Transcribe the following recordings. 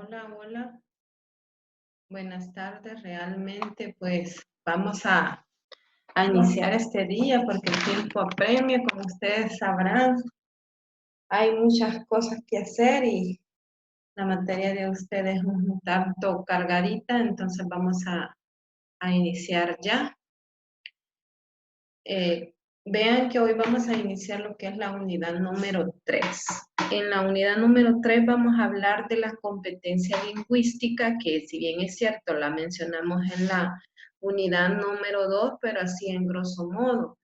Hola, hola, buenas tardes. Realmente, pues vamos a iniciar este día porque el tiempo apremia, como ustedes sabrán. Hay muchas cosas que hacer y la materia de ustedes es un tanto cargadita, entonces vamos a iniciar ya. Vean que hoy vamos a iniciar lo que es la unidad número 3. En la unidad número 3 vamos a hablar de la competencia lingüística, que si bien es cierto, la mencionamos en la unidad número 2, pero así en grosso modo.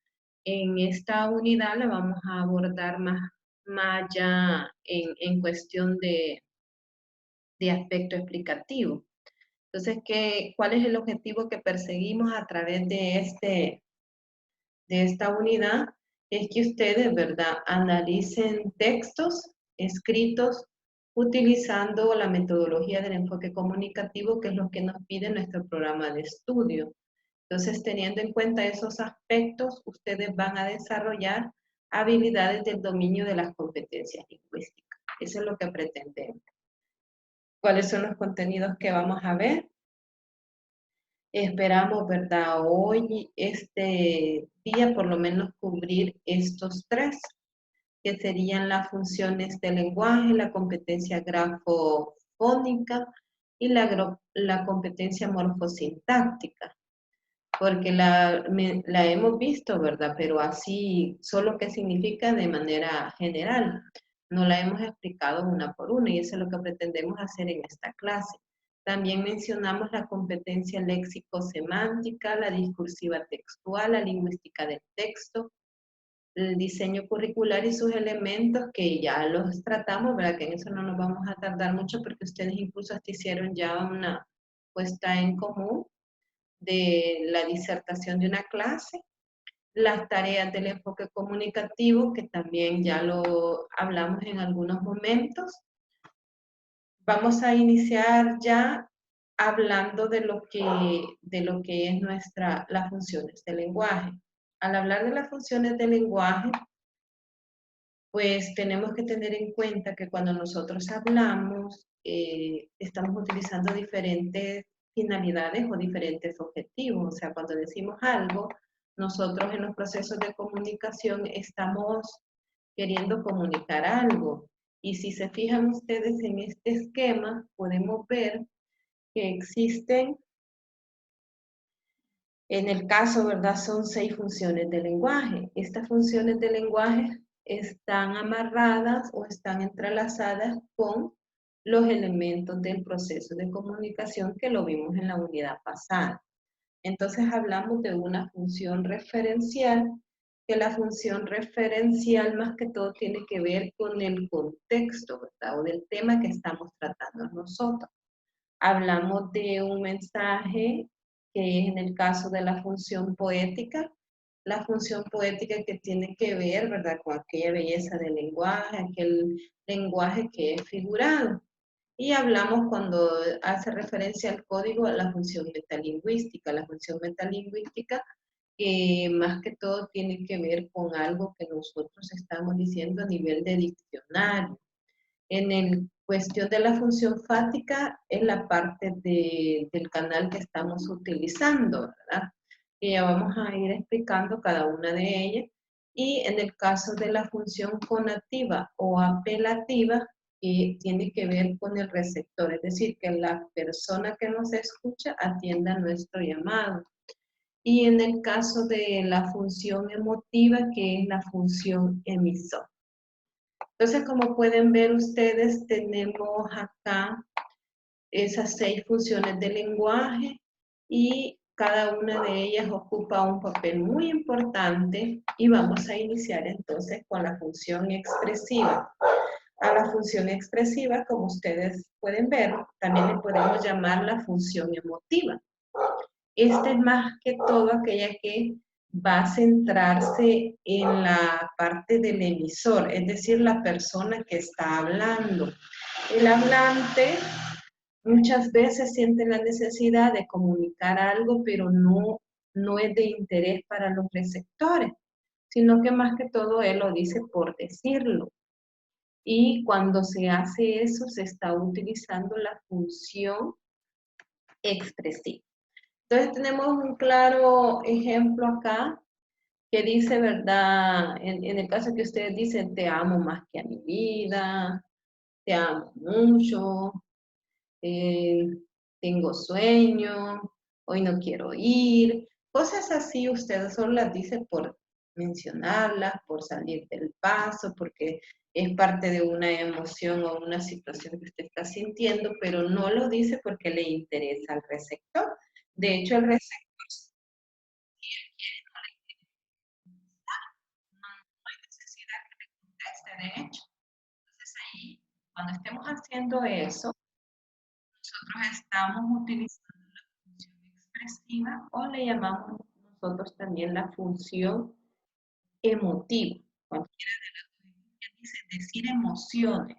En esta unidad la vamos a abordar más ya en cuestión de aspecto explicativo. Entonces, ¿cuál es el objetivo que perseguimos a través de esta unidad? Es que ustedes, ¿verdad?, analicen textos escritos utilizando la metodología del enfoque comunicativo, que es lo que nos pide nuestro programa de estudio. Entonces, teniendo en cuenta esos aspectos, ustedes van a desarrollar habilidades del dominio de las competencias lingüísticas. Eso es lo que pretendemos. ¿Cuáles son los contenidos que vamos a ver? Esperamos, ¿verdad? Hoy, este día, por lo menos cubrir estos tres, que serían las funciones del lenguaje, la competencia grafofónica y la competencia morfosintáctica, porque la hemos visto, ¿verdad? Pero así, solo qué significa de manera general. No la hemos explicado una por una y eso es lo que pretendemos hacer en esta clase. También mencionamos la competencia léxico-semántica, la discursiva textual, la lingüística del texto, el diseño curricular y sus elementos que ya los tratamos, ¿verdad? Que en eso no nos vamos a tardar mucho porque ustedes incluso hasta hicieron ya una puesta en común de la disertación de una clase, las tareas del enfoque comunicativo, que también ya lo hablamos en algunos momentos. Vamos a iniciar ya hablando de lo que es las funciones del lenguaje. Al hablar de las funciones del lenguaje, pues tenemos que tener en cuenta que cuando nosotros hablamos, estamos utilizando diferentes finalidades o diferentes objetivos. O sea, cuando decimos algo, nosotros en los procesos de comunicación estamos queriendo comunicar algo. Y si se fijan ustedes en este esquema, podemos ver que existen, en el caso, ¿verdad? Son 6 funciones de lenguaje. Estas funciones de lenguaje están amarradas o están entrelazadas con los elementos del proceso de comunicación que lo vimos en la unidad pasada. Entonces hablamos de una función referencial, que la función referencial más que todo tiene que ver con el contexto, ¿verdad? O del tema que estamos tratando nosotros. Hablamos de un mensaje que es en el caso de la función poética que tiene que ver, ¿verdad?, con aquella belleza del lenguaje, aquel lenguaje que es figurado. Y hablamos cuando hace referencia al código a la función metalingüística. La función metalingüística que más que todo tiene que ver con algo que nosotros estamos diciendo a nivel de diccionario. En el cuestión de la función fática es la parte del canal que estamos utilizando, ¿verdad? Y ya vamos a ir explicando cada una de ellas. Y en el caso de la función conativa o apelativa, que tiene que ver con el receptor, es decir, que la persona que nos escucha atienda nuestro llamado. Y en el caso de la función emotiva, que es la función emisor. Entonces, como pueden ver ustedes, tenemos acá esas 6 funciones de lenguaje y cada una de ellas ocupa un papel muy importante y vamos a iniciar entonces con la función expresiva. A la función expresiva, como ustedes pueden ver, también le podemos llamar la función emotiva. Esta es más que todo aquella que va a centrarse en la parte del emisor, es decir, la persona que está hablando. El hablante muchas veces siente la necesidad de comunicar algo, pero no es de interés para los receptores, sino que más que todo él lo dice por decirlo. Y cuando se hace eso, se está utilizando la función expresiva. Entonces tenemos un claro ejemplo acá que dice, ¿verdad? En el caso que ustedes dicen, te amo más que a mi vida, te amo mucho, eh, tengo sueño, hoy no quiero ir, cosas así ustedes solo las dicen por mencionarlas, por salir del paso, porque es parte de una emoción o una situación que usted está sintiendo, pero no lo dice porque le interesa al receptor. De hecho, el receptor no hay necesidad que le conteste, de hecho. Entonces ahí, cuando estemos haciendo eso, nosotros estamos utilizando la función expresiva o le llamamos nosotros también la función emotiva. Cualquiera de las dos que dice decir emociones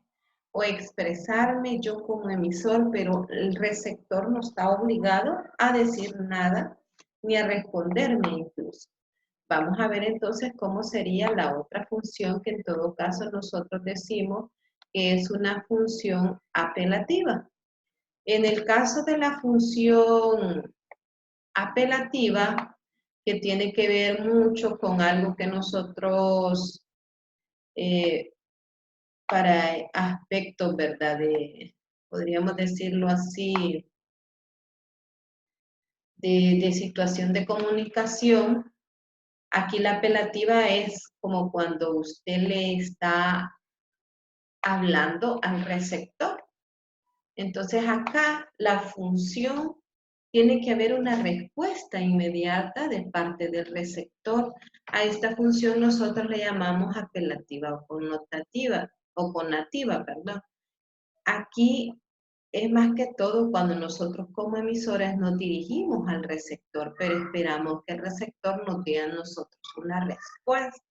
o expresarme yo como emisor, pero el receptor no está obligado a decir nada ni a responderme incluso. Vamos a ver entonces cómo sería la otra función que en todo caso nosotros decimos que es una función apelativa. En el caso de la función apelativa, que tiene que ver mucho con algo que nosotros, eh, para aspectos, ¿verdad? Podríamos decirlo así, de situación de comunicación, aquí la apelativa es como cuando usted le está hablando al receptor. Entonces acá la función tiene que haber una respuesta inmediata de parte del receptor. A esta función nosotros le llamamos apelativa o connotativa, o conativa, perdón. Aquí es más que todo cuando nosotros como emisores nos dirigimos al receptor, pero esperamos que el receptor nos dé a nosotros una respuesta.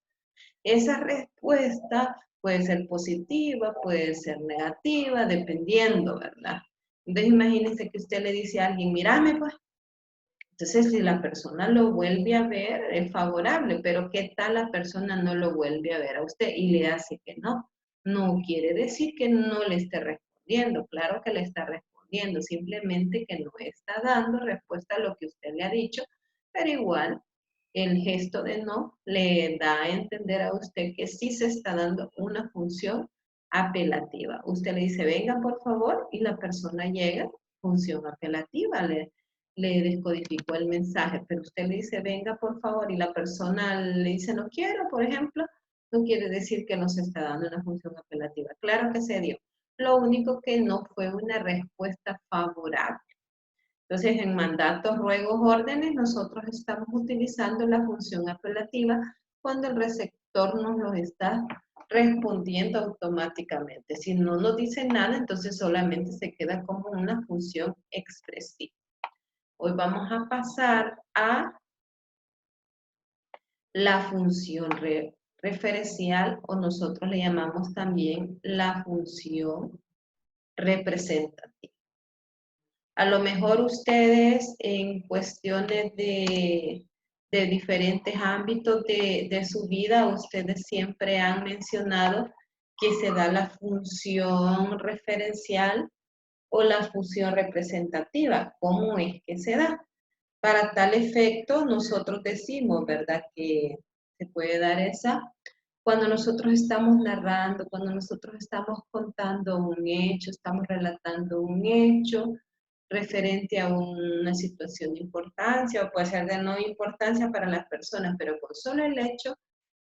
Esa respuesta puede ser positiva, puede ser negativa, dependiendo, ¿verdad? Entonces imagínense que usted le dice a alguien, mírame pues. Entonces si la persona lo vuelve a ver, es favorable, pero ¿qué tal la persona no lo vuelve a ver a usted y le hace que no? No quiere decir que no le esté respondiendo, claro que le está respondiendo, simplemente que no está dando respuesta a lo que usted le ha dicho, pero igual el gesto de no le da a entender a usted que sí se está dando una función apelativa. Usted le dice, venga por favor, y la persona llega, función apelativa, le descodificó el mensaje, pero usted le dice, venga por favor, y la persona le dice, no quiero, por ejemplo, no quiere decir que no se está dando una función apelativa. Claro que se dio. Lo único que no fue una respuesta favorable. Entonces, en mandatos, ruegos, órdenes, nosotros estamos utilizando la función apelativa cuando el receptor nos lo está respondiendo automáticamente. Si no nos dice nada, entonces solamente se queda como una función expresiva. Hoy vamos a pasar a la función referencial o nosotros le llamamos también la función representativa. A lo mejor ustedes en cuestiones de diferentes ámbitos de su vida, ustedes siempre han mencionado que se da la función referencial o la función representativa. ¿Cómo es que se da? Para tal efecto, nosotros decimos, ¿verdad?, que se puede dar esa cuando nosotros estamos narrando, cuando nosotros estamos contando un hecho, estamos relatando un hecho referente a una situación de importancia o puede ser de no importancia para las personas, pero con solo el hecho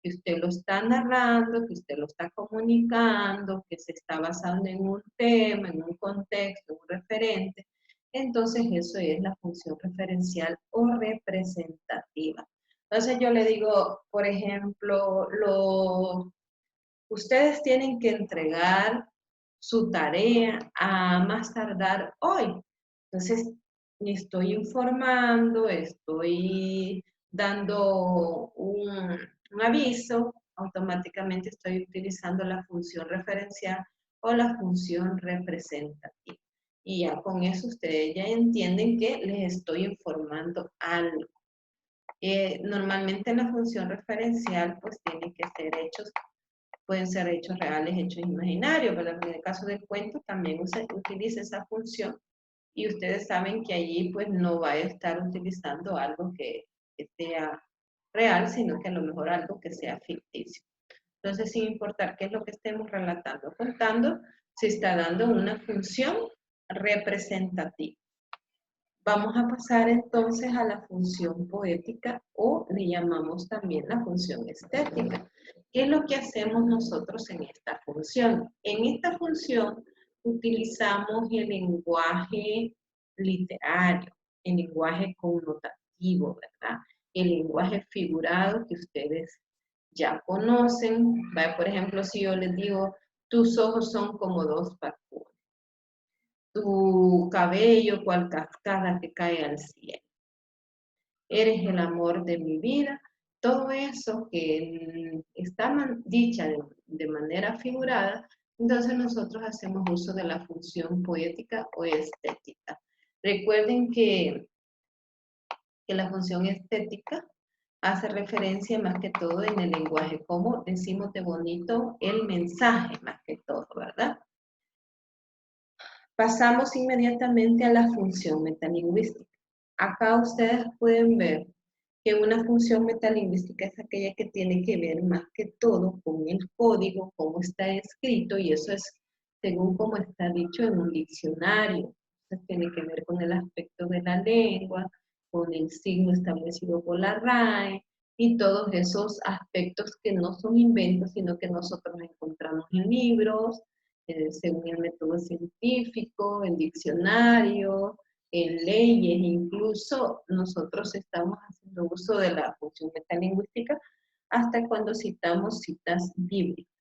que usted lo está narrando, que usted lo está comunicando, que se está basando en un tema, en un contexto, un referente, entonces eso es la función referencial o representativa. Entonces yo le digo, por ejemplo, ustedes tienen que entregar su tarea a más tardar hoy. Entonces, estoy informando, estoy dando un aviso, automáticamente estoy utilizando la función referencial o la función representativa. Y ya con eso ustedes ya entienden que les estoy informando algo. Normalmente la función referencial pues tiene que ser hechos pueden ser hechos reales, hechos imaginarios, ¿verdad? En el caso del cuento también utiliza esa función y ustedes saben que allí pues no va a estar utilizando algo que sea real, sino que a lo mejor algo que sea ficticio. Entonces, sin importar qué es lo que estemos relatando o contando, se está dando una función representativa. Vamos a pasar entonces a la función poética o le llamamos también la función estética. ¿Qué es lo que hacemos nosotros en esta función? En esta función utilizamos el lenguaje literario, el lenguaje connotativo, ¿verdad? El lenguaje figurado que ustedes ya conocen. Por ejemplo, si yo les digo, tus ojos son como dos barcudas, tu cabello cual cascada que cae al cielo, eres el amor de mi vida, todo eso que está dicha de manera figurada, entonces nosotros hacemos uso de la función poética o estética. Recuerden que la función estética hace referencia más que todo en el lenguaje, como decimos de bonito el mensaje más que todo, ¿verdad? Pasamos inmediatamente a la función metalingüística. Acá ustedes pueden ver que una función metalingüística es aquella que tiene que ver más que todo con el código, cómo está escrito, y eso es según como está dicho en un diccionario. Entonces tiene que ver con el aspecto de la lengua, con el signo establecido por la RAE, y todos esos aspectos que no son inventos, sino que nosotros encontramos en libros, según el método científico, en diccionario, en leyes, incluso nosotros estamos haciendo uso de la función metalingüística hasta cuando citamos citas bíblicas.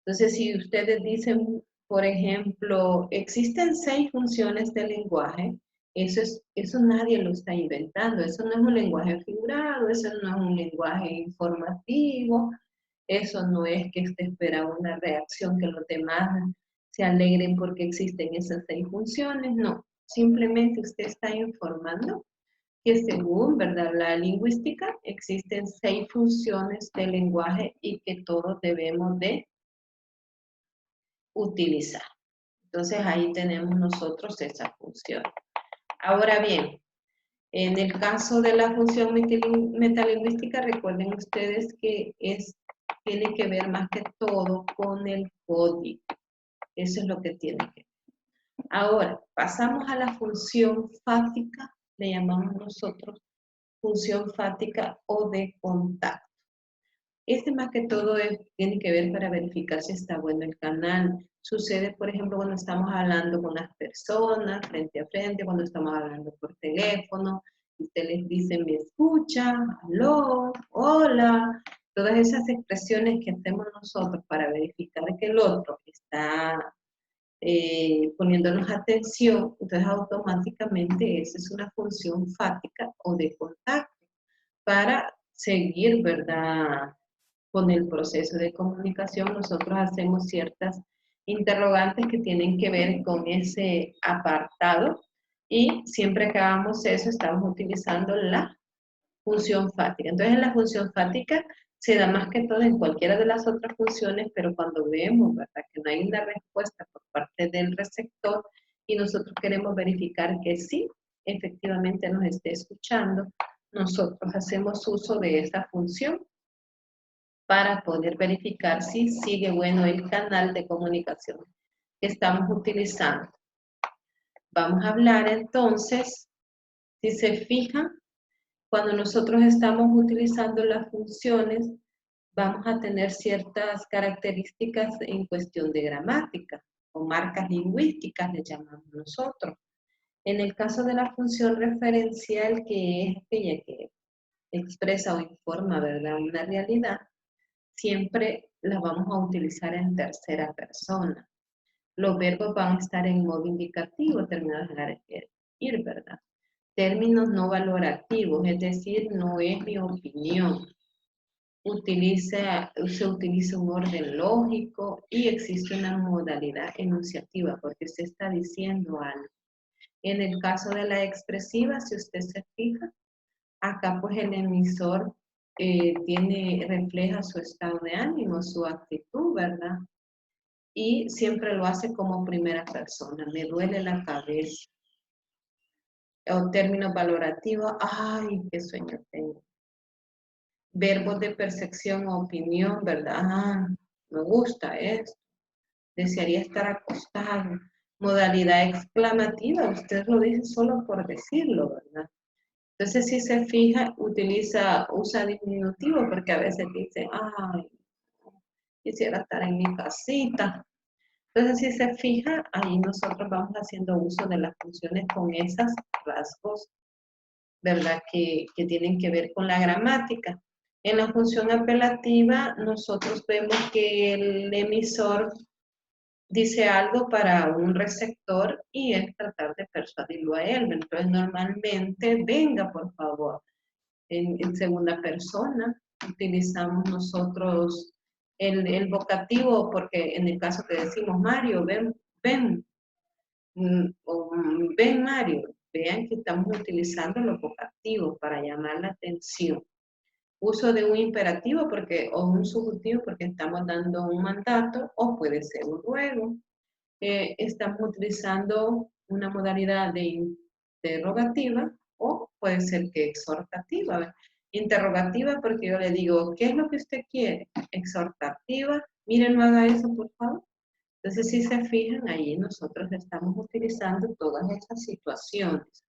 Entonces, si ustedes dicen, por ejemplo, existen 6 funciones del lenguaje, eso nadie lo está inventando, eso no es un lenguaje figurado, eso no es un lenguaje informativo, eso no es que usted espera una reacción que los demás se alegren porque existen esas 6 funciones, no. Simplemente usted está informando que según, ¿verdad?, la lingüística existen 6 funciones del lenguaje y que todos debemos de utilizar. Entonces ahí tenemos nosotros esa función. Ahora bien, en el caso de la función metalingüística, recuerden ustedes que tiene que ver más que todo con el código. Eso es lo que tiene que ver. Ahora, pasamos a la función fática, le llamamos nosotros función fática o de contacto. Este más que todo tiene que ver para verificar si está bueno el canal. Sucede, por ejemplo, cuando estamos hablando con las personas frente a frente, cuando estamos hablando por teléfono, usted les dice, me escucha, aló, hola, todas esas expresiones que hacemos nosotros para verificar que el otro está poniéndonos atención, entonces automáticamente esa es una función fática o de contacto para seguir, ¿verdad?, con el proceso de comunicación. Nosotros hacemos ciertas interrogantes que tienen que ver con ese apartado y siempre que hagamos eso estamos utilizando la función fática. Entonces en la función fática se da más que todo en cualquiera de las otras funciones, pero cuando vemos, ¿verdad?, que no hay una respuesta por parte del receptor y nosotros queremos verificar que sí, efectivamente nos esté escuchando, nosotros hacemos uso de esa función para poder verificar si sigue bueno el canal de comunicación que estamos utilizando. Vamos a hablar entonces, si se fijan, cuando nosotros estamos utilizando las funciones, vamos a tener ciertas características en cuestión de gramática o marcas lingüísticas, le llamamos nosotros. En el caso de la función referencial, que es aquella que expresa o informa, ¿verdad?, una realidad, siempre las vamos a utilizar en tercera persona. Los verbos van a estar en modo indicativo, terminados en ir, ¿verdad? Términos no valorativos, es decir, no es mi opinión. Se utiliza un orden lógico y existe una modalidad enunciativa porque se está diciendo algo. En el caso de la expresiva, si usted se fija, acá pues el emisor refleja su estado de ánimo, su actitud, ¿verdad? Y siempre lo hace como primera persona. Me duele la cabeza. O términos valorativos, ay, qué sueño tengo. Verbos de percepción o opinión, ¿verdad? Ah, me gusta esto. Desearía estar acostado. Modalidad exclamativa, usted lo dice solo por decirlo, ¿verdad? Entonces, si se fija, usa diminutivo porque a veces dice, ay, quisiera estar en mi casita. Entonces, si se fija, ahí nosotros vamos haciendo uso de las funciones con esos rasgos, ¿verdad? Que tienen que ver con la gramática. En la función apelativa, nosotros vemos que el emisor dice algo para un receptor y es tratar de persuadirlo a él. Entonces, normalmente, venga, por favor, en segunda persona. Utilizamos nosotros el vocativo porque en el caso que decimos Mario, ven, ven Mario, vean que estamos utilizando los vocativos para llamar la atención. Uso de un imperativo o un subjuntivo porque estamos dando un mandato o puede ser un ruego. Estamos utilizando una modalidad de interrogativa o puede ser que exhortativa. ¿Ve? Interrogativa porque yo le digo, ¿qué es lo que usted quiere? Exhortativa, miren, no haga eso, por favor. Entonces, si se fijan, ahí nosotros estamos utilizando todas estas situaciones.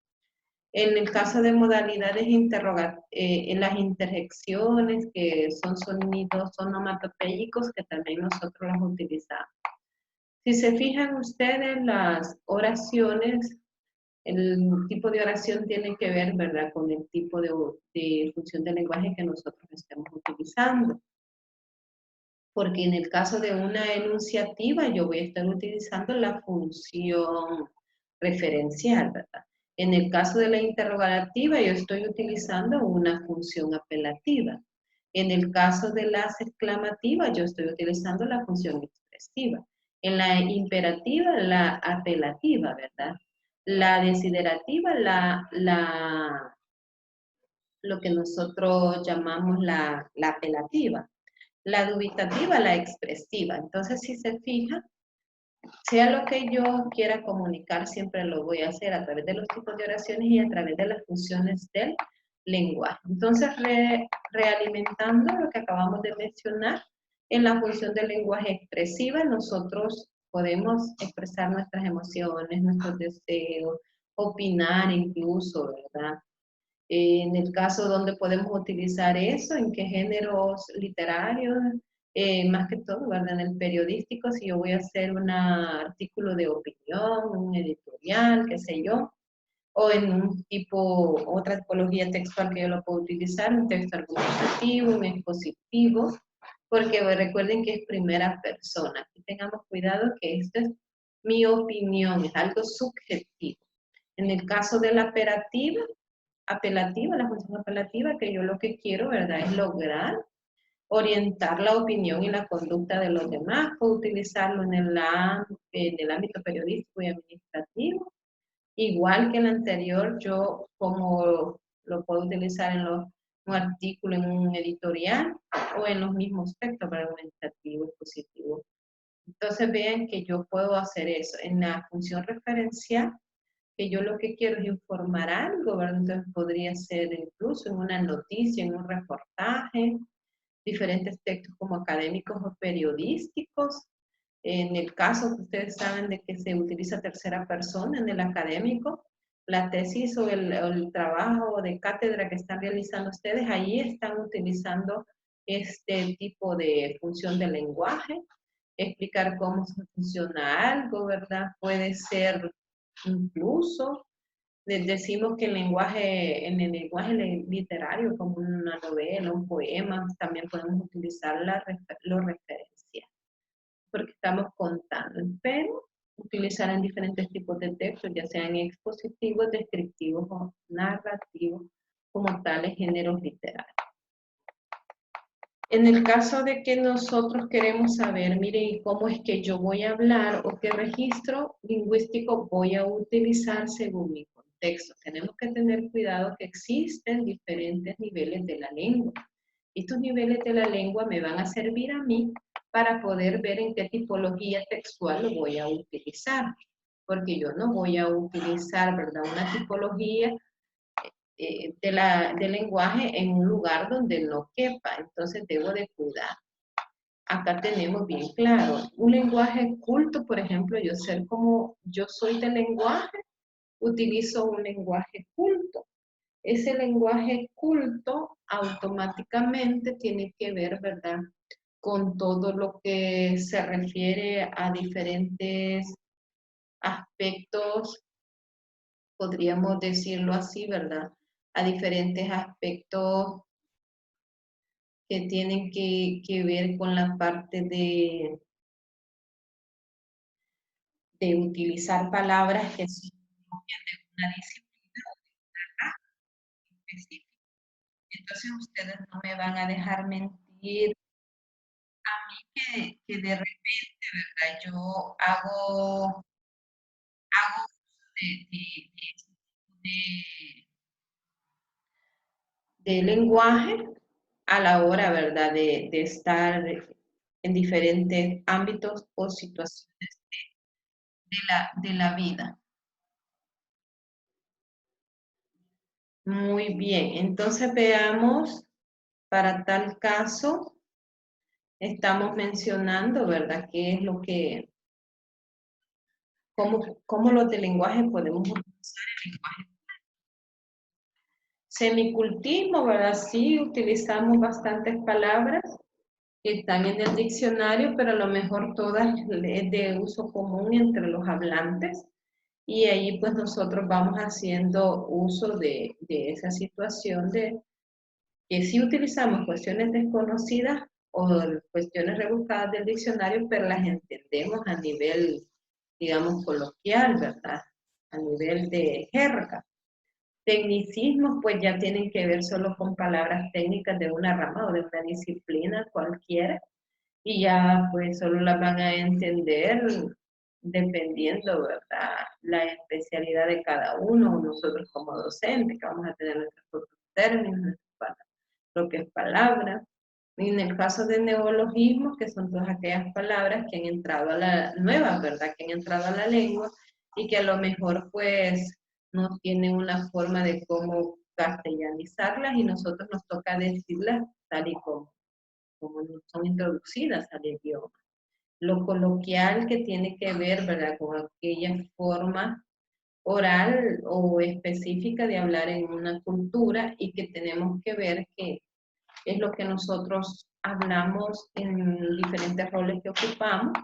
En el caso de modalidades en las interjecciones, que son sonidos onomatopéyicos, que también nosotros las utilizamos. Si se fijan ustedes, las oraciones, el tipo de oración tiene que ver, ¿verdad?, con el tipo de función de lenguaje que nosotros estemos utilizando. Porque en el caso de una enunciativa, yo voy a estar utilizando la función referencial, ¿verdad? En el caso de la interrogativa, yo estoy utilizando una función apelativa. En el caso de las exclamativas, yo estoy utilizando la función expresiva. En la imperativa, la apelativa, ¿verdad? La desiderativa, lo que nosotros llamamos la apelativa. La dubitativa, la expresiva. Entonces, si se fija, sea lo que yo quiera comunicar, siempre lo voy a hacer a través de los tipos de oraciones y a través de las funciones del lenguaje. Entonces, realimentando lo que acabamos de mencionar, en la función del lenguaje expresiva, nosotros podemos expresar nuestras emociones, nuestros deseos, opinar incluso, ¿verdad? En el caso donde podemos utilizar eso, en qué géneros literarios, más que todo, ¿verdad? En el periodístico, si yo voy a hacer un artículo de opinión, un editorial, qué sé yo, o en un otra tipología textual que yo lo puedo utilizar, un texto argumentativo, un expositivo, porque recuerden que es primera persona. Aquí tengamos cuidado que esto es mi opinión, es algo subjetivo. En el caso de la apelativa, la función apelativa, que yo lo que quiero, ¿verdad?, es lograr orientar la opinión y la conducta de los demás, puedo utilizarlo en el ámbito periodístico y administrativo. Igual que el anterior, yo como lo puedo utilizar en un artículo, en un editorial o en los mismos textos argumentativos positivos. Entonces vean que yo puedo hacer eso. En la función referencial, que yo lo que quiero es informar algo, ¿verdad? Entonces podría ser incluso en una noticia, en un reportaje, diferentes textos como académicos o periodísticos. En el caso que ustedes saben de que se utiliza tercera persona en el académico, la tesis o el trabajo de cátedra que están realizando ustedes, ahí están utilizando este tipo de función de lenguaje, explicar cómo funciona algo, ¿verdad? Puede ser incluso, les decimos que en el lenguaje literario, como una novela, un poema, también podemos utilizar los referenciales, porque estamos contando, pero utilizar en diferentes tipos de textos, ya sean expositivos, descriptivos o narrativos, como tales géneros literarios. En el caso de que nosotros queremos saber, mire, cómo es que yo voy a hablar o qué registro lingüístico voy a utilizar según mi contexto. Tenemos que tener cuidado que existen diferentes niveles de la lengua. Estos niveles de la lengua me van a servir a mí para poder ver en qué tipología textual lo voy a utilizar, porque yo no voy a utilizar, ¿verdad?, una tipología del lenguaje en un lugar donde no quepa, entonces debo de cuidar. Acá tenemos bien claro, un lenguaje culto, por ejemplo, yo ser como yo soy del lenguaje, utilizo un lenguaje culto. Ese lenguaje culto automáticamente tiene que ver, ¿verdad?, con todo lo que se refiere a diferentes aspectos, podríamos decirlo así, ¿verdad?, a diferentes aspectos que tienen que ver con la parte de utilizar palabras que son propias de una disciplina o de una raza específica. Entonces ustedes no me van a dejar mentir que de repente, ¿verdad?, yo hago uso de lenguaje a la hora, ¿verdad?, de estar en diferentes ámbitos o situaciones de la vida. Muy bien, entonces veamos, para tal caso, estamos mencionando, ¿verdad?, qué es lo que, cómo los de lenguaje podemos utilizar el lenguaje. Semicultismo, ¿verdad? Sí, utilizamos bastantes palabras que están en el diccionario, pero a lo mejor todas es de uso común entre los hablantes. Y ahí pues nosotros vamos haciendo uso de esa situación de que sí utilizamos cuestiones desconocidas o cuestiones rebuscadas del diccionario, pero las entendemos a nivel, digamos, coloquial, ¿verdad? A nivel de jerga. Tecnicismos pues ya tienen que ver solo con palabras técnicas de una rama o de una disciplina cualquiera y ya pues solo las van a entender dependiendo, ¿verdad?, la especialidad de cada uno, nosotros como docentes, que vamos a tener nuestros propios términos, nuestras propias palabras. Y en el caso de neologismos, que son todas aquellas palabras que han entrado a la nueva, ¿verdad?, que han entrado a la lengua y que a lo mejor pues no tienen una forma de cómo castellanizarlas y nosotros nos toca decirlas tal y como son introducidas al idioma. Lo coloquial que tiene que ver, ¿verdad?, con aquella forma oral o específica de hablar en una cultura y que tenemos que ver que es lo que nosotros hablamos en diferentes roles que ocupamos.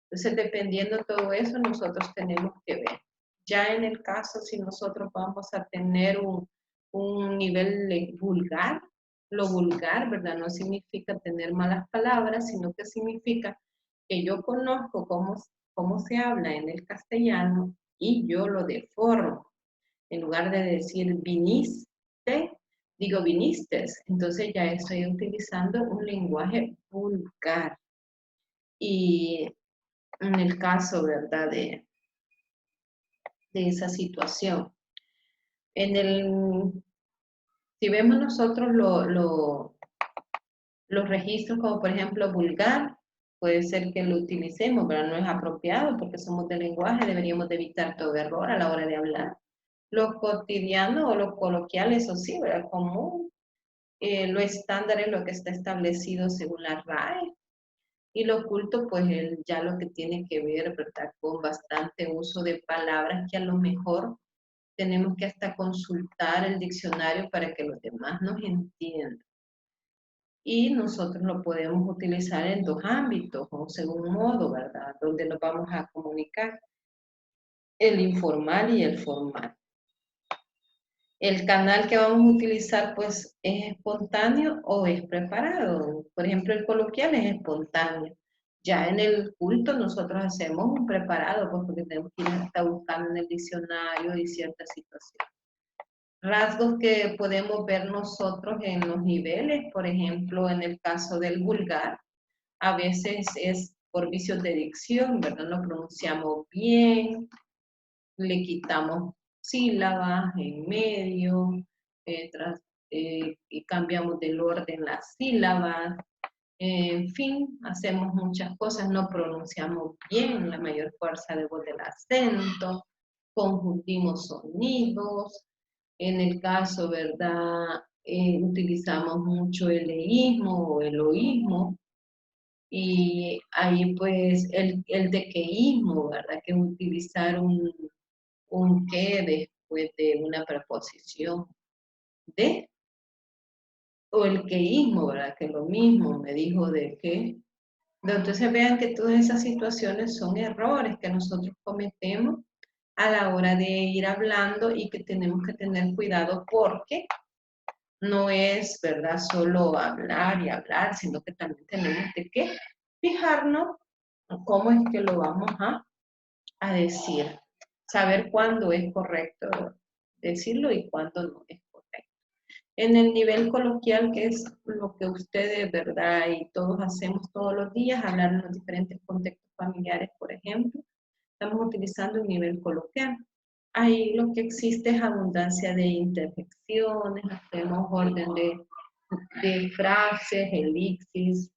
Entonces, dependiendo de todo eso, nosotros tenemos que ver. Ya en el caso, si nosotros vamos a tener un nivel vulgar, lo vulgar, ¿verdad?, no significa tener malas palabras, sino que significa que yo conozco cómo se habla en el castellano y yo lo deformo. En lugar de decir viniste, digo vinistes. Entonces ya estoy utilizando un lenguaje vulgar. Y en el caso, ¿verdad?, de esa situación. Si vemos nosotros los registros como por ejemplo vulgar, puede ser que lo utilicemos, pero no es apropiado porque somos de lenguaje, deberíamos de evitar todo error a la hora de hablar. Lo cotidiano o lo coloquial, eso sí, ¿verdad?, común. Lo estándar es lo que está establecido según la RAE. Y lo oculto, pues ya lo que tiene que ver, ¿verdad?, con bastante uso de palabras que a lo mejor tenemos que hasta consultar el diccionario para que los demás nos entiendan. Y nosotros lo podemos utilizar en dos ámbitos, o según modo, ¿verdad?, donde nos vamos a comunicar, el informal y el formal. El canal que vamos a utilizar, pues, es espontáneo o es preparado. Por ejemplo, el coloquial es espontáneo. Ya en el culto nosotros hacemos un preparado, pues, porque tenemos que ir hasta buscando en el diccionario y ciertas situaciones. Rasgos que podemos ver nosotros en los niveles, por ejemplo, en el caso del vulgar, a veces es por vicios de dicción, ¿verdad? No pronunciamos bien, le quitamos sílabas en medio, y cambiamos del orden las sílabas, en fin, hacemos muchas cosas, no pronunciamos bien la mayor fuerza de voz del acento, conjuntimos sonidos, en el caso, ¿verdad? Utilizamos mucho el leísmo o el oísmo, y ahí pues el dequeísmo, ¿verdad? Que es utilizar un que después de una preposición de, o el queísmo, ¿verdad? Que lo mismo me dijo de que. Entonces vean que todas esas situaciones son errores que nosotros cometemos a la hora de ir hablando y que tenemos que tener cuidado porque no es, ¿verdad?, solo hablar y hablar, sino que también tenemos de que fijarnos cómo es que lo vamos a decir, saber cuándo es correcto decirlo y cuándo no es correcto. En el nivel coloquial, que es lo que ustedes, ¿verdad?, y todos hacemos todos los días, hablar en los diferentes contextos familiares, por ejemplo, estamos utilizando un nivel coloquial. Ahí lo que existe es abundancia de interjecciones, hacemos orden de frases, elixis,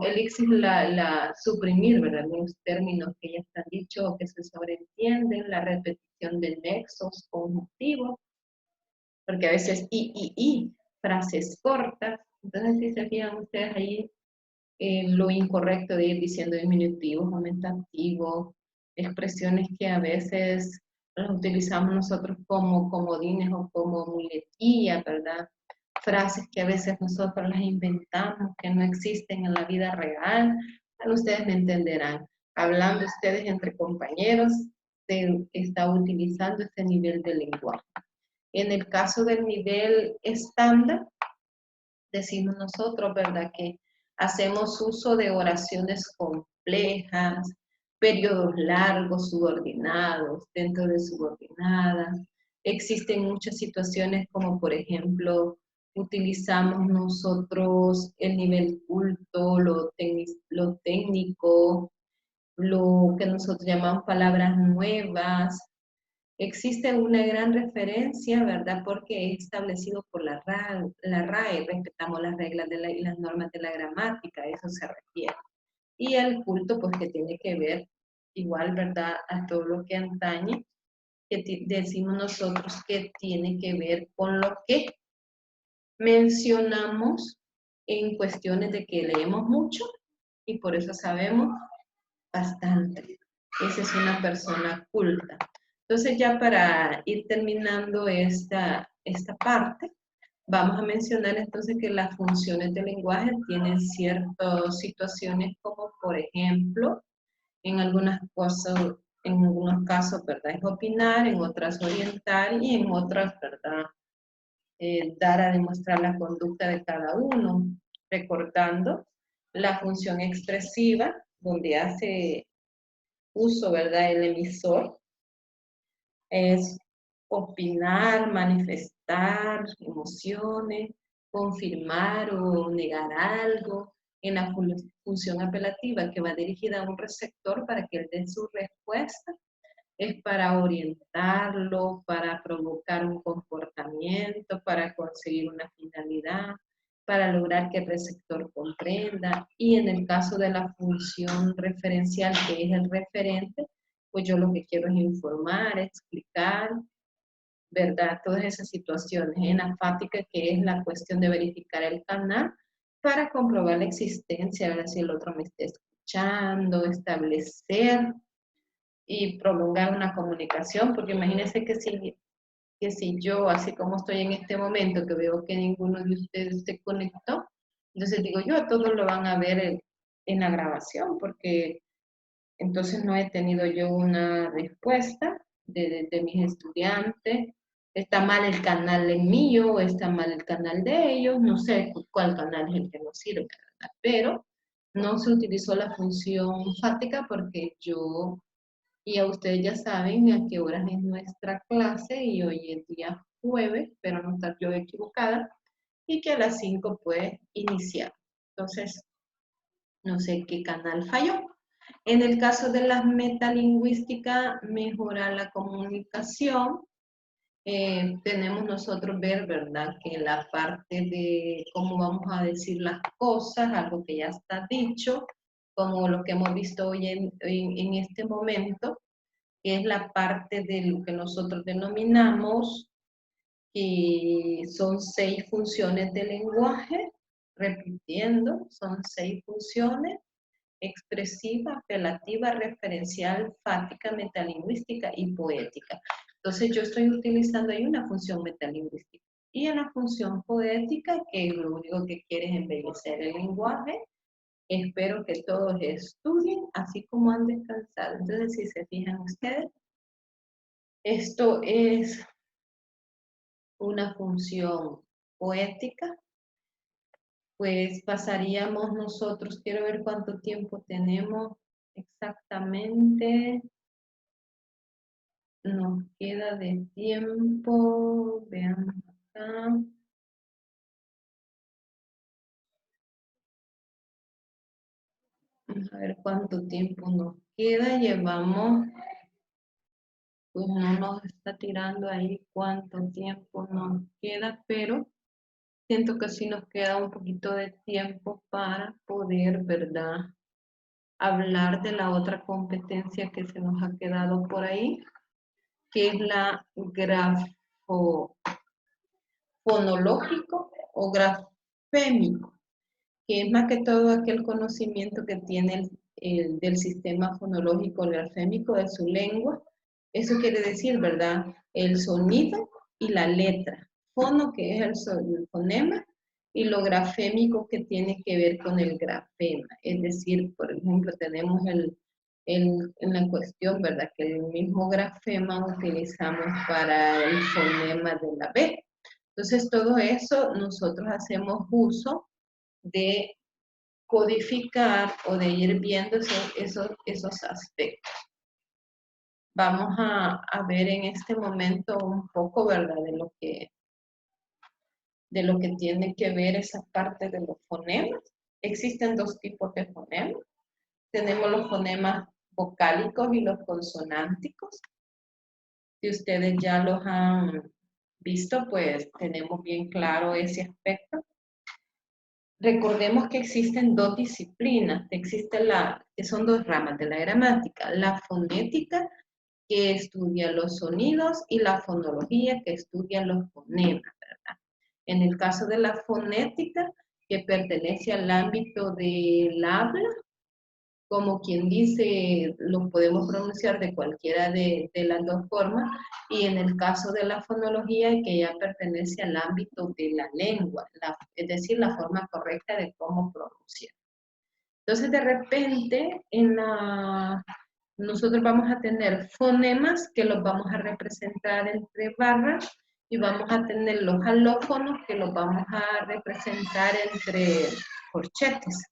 elixis la suprimir, ¿verdad? Los términos que ya están dichos o que se sobreentienden, la repetición de nexos conjuntivos, porque a veces frases cortas. Entonces, si se fijan ustedes ahí, lo incorrecto de ir diciendo diminutivos, aumentativos, expresiones que a veces las utilizamos nosotros como comodines o como muletilla, ¿verdad? Frases que a veces nosotros las inventamos, que no existen en la vida real. Bueno, ustedes me entenderán. Hablando ustedes entre compañeros, se está utilizando este nivel de lenguaje. En el caso del nivel estándar, decimos nosotros, ¿verdad?, que hacemos uso de oraciones complejas, periodos largos, subordinados, dentro de subordinadas. Existen muchas situaciones como, por ejemplo, utilizamos nosotros el nivel culto, lo técnico, lo que nosotros llamamos palabras nuevas. Existe una gran referencia, ¿verdad? Porque es establecido por la RAE, respetamos las reglas y las normas de la gramática, a eso se refiere. Y el culto, pues que tiene que ver igual, ¿verdad?, a todo lo que antañe, que decimos nosotros que tiene que ver con lo que mencionamos en cuestiones de que leemos mucho y por eso sabemos bastante. Esa es una persona culta. Entonces ya para ir terminando esta parte, vamos a mencionar entonces que las funciones del lenguaje tienen ciertas situaciones como por ejemplo, en algunas cosas, en algunos casos, ¿verdad?, es opinar, en otras orientar y en otras, ¿verdad?, dar a demostrar la conducta de cada uno, recordando la función expresiva, donde hace uso, ¿verdad?, el emisor, es opinar, manifestar emociones, confirmar o negar algo. En la función apelativa, que va dirigida a un receptor para que él dé su respuesta, es para orientarlo, para provocar un comportamiento, para conseguir una finalidad, para lograr que el receptor comprenda. Y en el caso de la función referencial, que es el referente, pues yo lo que quiero es informar, explicar, ¿verdad? Todas esas situaciones. En afática, que es la cuestión de verificar el canal para comprobar la existencia, a ver si el otro me está escuchando, establecer y prolongar una comunicación, porque imagínense que si yo, así como estoy en este momento, que veo que ninguno de ustedes se conectó, entonces digo yo, a todos lo van a ver en la grabación, porque entonces no he tenido yo una respuesta de mis estudiantes. Está mal el canal en mío, está mal el canal de ellos, no sé cuál canal es el que nos sirve, ¿verdad? Pero no se utilizó la función fática porque yo, y a ustedes ya saben a qué horas es nuestra clase, y hoy es día jueves, pero no estar yo equivocada, y que a las 5 puede iniciar. Entonces, no sé qué canal falló. En el caso de la metalingüística, mejorar la comunicación, tenemos nosotros ver, ¿verdad? Que la parte de cómo vamos a decir las cosas, algo que ya está dicho, como lo que hemos visto hoy en este momento, que es la parte de lo que nosotros denominamos que son 6 funciones de lenguaje, repitiendo, son 6 funciones: expresiva, apelativa, referencial, fática, metalingüística y poética. Entonces yo estoy utilizando ahí una función metalingüística. Y en la función poética, que lo único que quiere es embellecer el lenguaje, espero que todos estudien así como han descansado. Entonces, si se fijan ustedes, esto es una función poética, pues pasaríamos nosotros, quiero ver cuánto tiempo tenemos exactamente. Nos queda de tiempo, veamos acá. Vamos a ver cuánto tiempo nos queda. Llevamos, pues no nos está tirando ahí cuánto tiempo nos queda, pero siento que sí nos queda un poquito de tiempo para poder, ¿verdad?, hablar de la otra competencia que se nos ha quedado por ahí, que es la fonológico o grafémico, que es más que todo aquel conocimiento que tiene del sistema fonológico grafémico de su lengua. Eso quiere decir, ¿verdad?, el sonido y la letra. Fono, que es el fonema, y lo grafémico, que tiene que ver con el grafema. Es decir, por ejemplo, tenemos en la cuestión, ¿verdad?, que el mismo grafema utilizamos para el fonema de la B. Entonces, todo eso nosotros hacemos uso de codificar o de ir viendo esos aspectos. Vamos a ver en este momento un poco, ¿verdad?, de lo que tiene que ver esa parte de los fonemas. Existen 2 tipos de fonemas. Tenemos los fonemas vocálicos y los consonánticos. Si ustedes ya los han visto, pues tenemos bien claro ese aspecto. Recordemos que existen 2 disciplinas, que son 2 ramas de la gramática: la fonética, que estudia los sonidos, y la fonología, que estudia los fonemas, ¿verdad? En el caso de la fonética, que pertenece al ámbito del habla, como quien dice, lo podemos pronunciar de cualquiera de las 2 formas, y en el caso de la fonología, que ya pertenece al ámbito de la lengua, es decir, la forma correcta de cómo pronunciar. Entonces, de repente, nosotros vamos a tener fonemas que los vamos a representar entre barras, y vamos a tener los alófonos que los vamos a representar entre corchetes.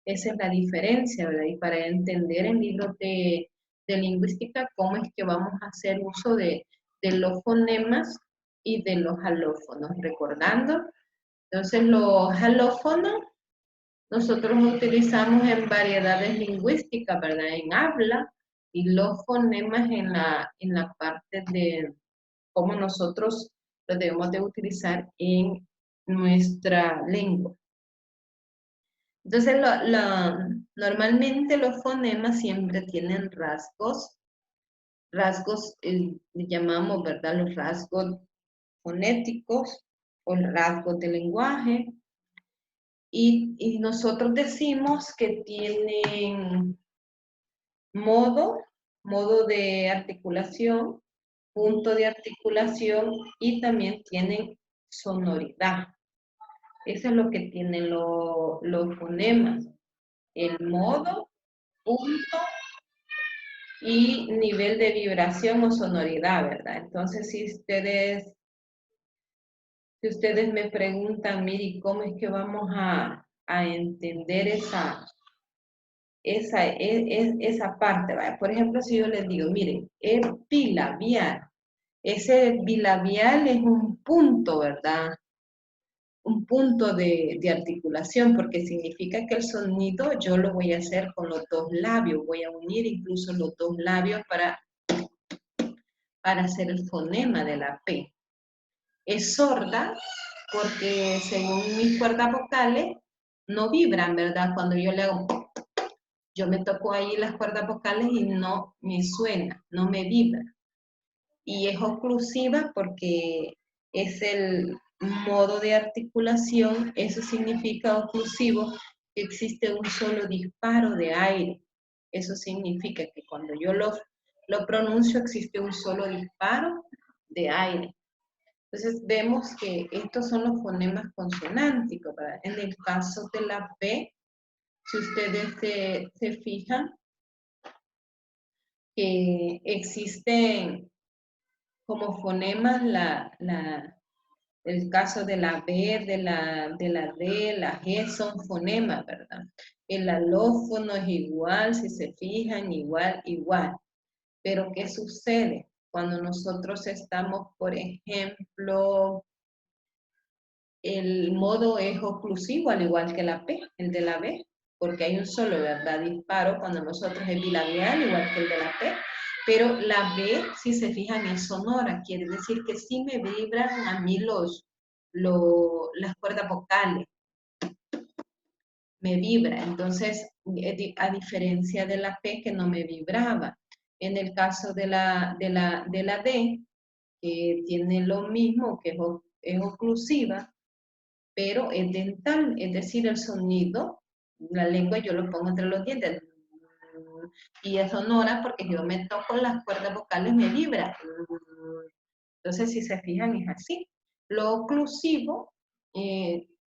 Esa es la diferencia, ¿verdad? Y para entender en libros de lingüística cómo es que vamos a hacer uso de los fonemas y de los alófonos. Recordando, entonces los alófonos nosotros utilizamos en variedades lingüísticas, ¿verdad?, en habla, y los fonemas en la parte de cómo nosotros los debemos de utilizar en nuestra lengua. Entonces, normalmente los fonemas siempre tienen rasgos, llamamos, ¿verdad?, los rasgos fonéticos o rasgos de lenguaje, y nosotros decimos que tienen modo de articulación, punto de articulación, y también tienen sonoridad. Eso es lo que tienen los fonemas: el modo, punto y nivel de vibración o sonoridad, ¿verdad? Entonces, si ustedes me preguntan, mire, ¿cómo es que vamos a entender esa parte, ¿vale? Por ejemplo, si yo les digo, miren, es bilabial. Ese bilabial es un punto, ¿verdad?, un punto de articulación, porque significa que el sonido yo lo voy a hacer con los 2 labios, voy a unir incluso los 2 labios para hacer el fonema de la P. Es sorda porque según mis cuerdas vocales no vibran, ¿verdad? Cuando yo le hago, yo me toco ahí las cuerdas vocales y no me suena, no me vibra. Y es oclusiva porque es el modo de articulación, eso significa oclusivo, que existe un solo disparo de aire. Eso significa que cuando yo lo pronuncio existe un solo disparo de aire. Entonces vemos que estos son los fonemas consonánticos, ¿verdad? En el caso de la P, si ustedes se fijan, que existen como fonemas el caso de la B, de la D, la G son fonemas, ¿verdad? El alófono es igual, si se fijan, igual. Pero ¿qué sucede? Cuando nosotros estamos, por ejemplo, el modo es oclusivo, al igual que la P, el de la B, porque hay un solo, ¿verdad? Disparo, cuando nosotros es bilabial, igual que el de la P, pero la B, si se fijan, es sonora, quiere decir que sí me vibran a mí las cuerdas vocales, me vibra, entonces, a diferencia de la P que no me vibraba. En el caso de la D, que tiene lo mismo, que es oclusiva, pero es dental, es decir, el sonido, la lengua yo lo pongo entre los dientes, y es sonora porque yo me toco las cuerdas vocales, me vibra. Entonces, si se fijan, es así. Lo oclusivo,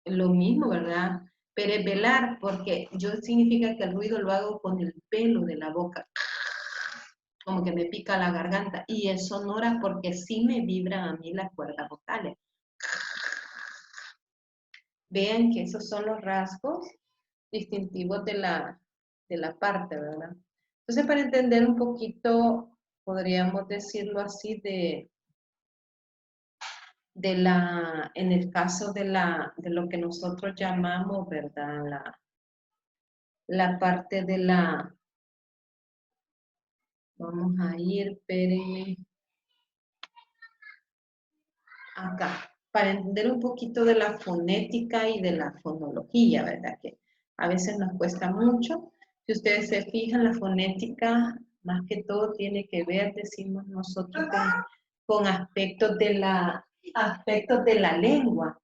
lo mismo, ¿verdad? Pero es velar, porque yo significa que el ruido lo hago con el pelo de la boca, como que me pica la garganta, y es sonora porque sí me vibran a mí las cuerdas vocales. Vean que esos son los rasgos distintivos de la parte, ¿verdad? Entonces, para entender un poquito, podríamos decirlo así, en el caso de lo que nosotros llamamos, ¿verdad? La parte vamos a ir, espérenme, acá, para entender un poquito de la fonética y de la fonología, ¿verdad? Que a veces nos cuesta mucho. Si ustedes se fijan, la fonética, más que todo, tiene que ver, decimos nosotros, con aspectos aspectos de la lengua,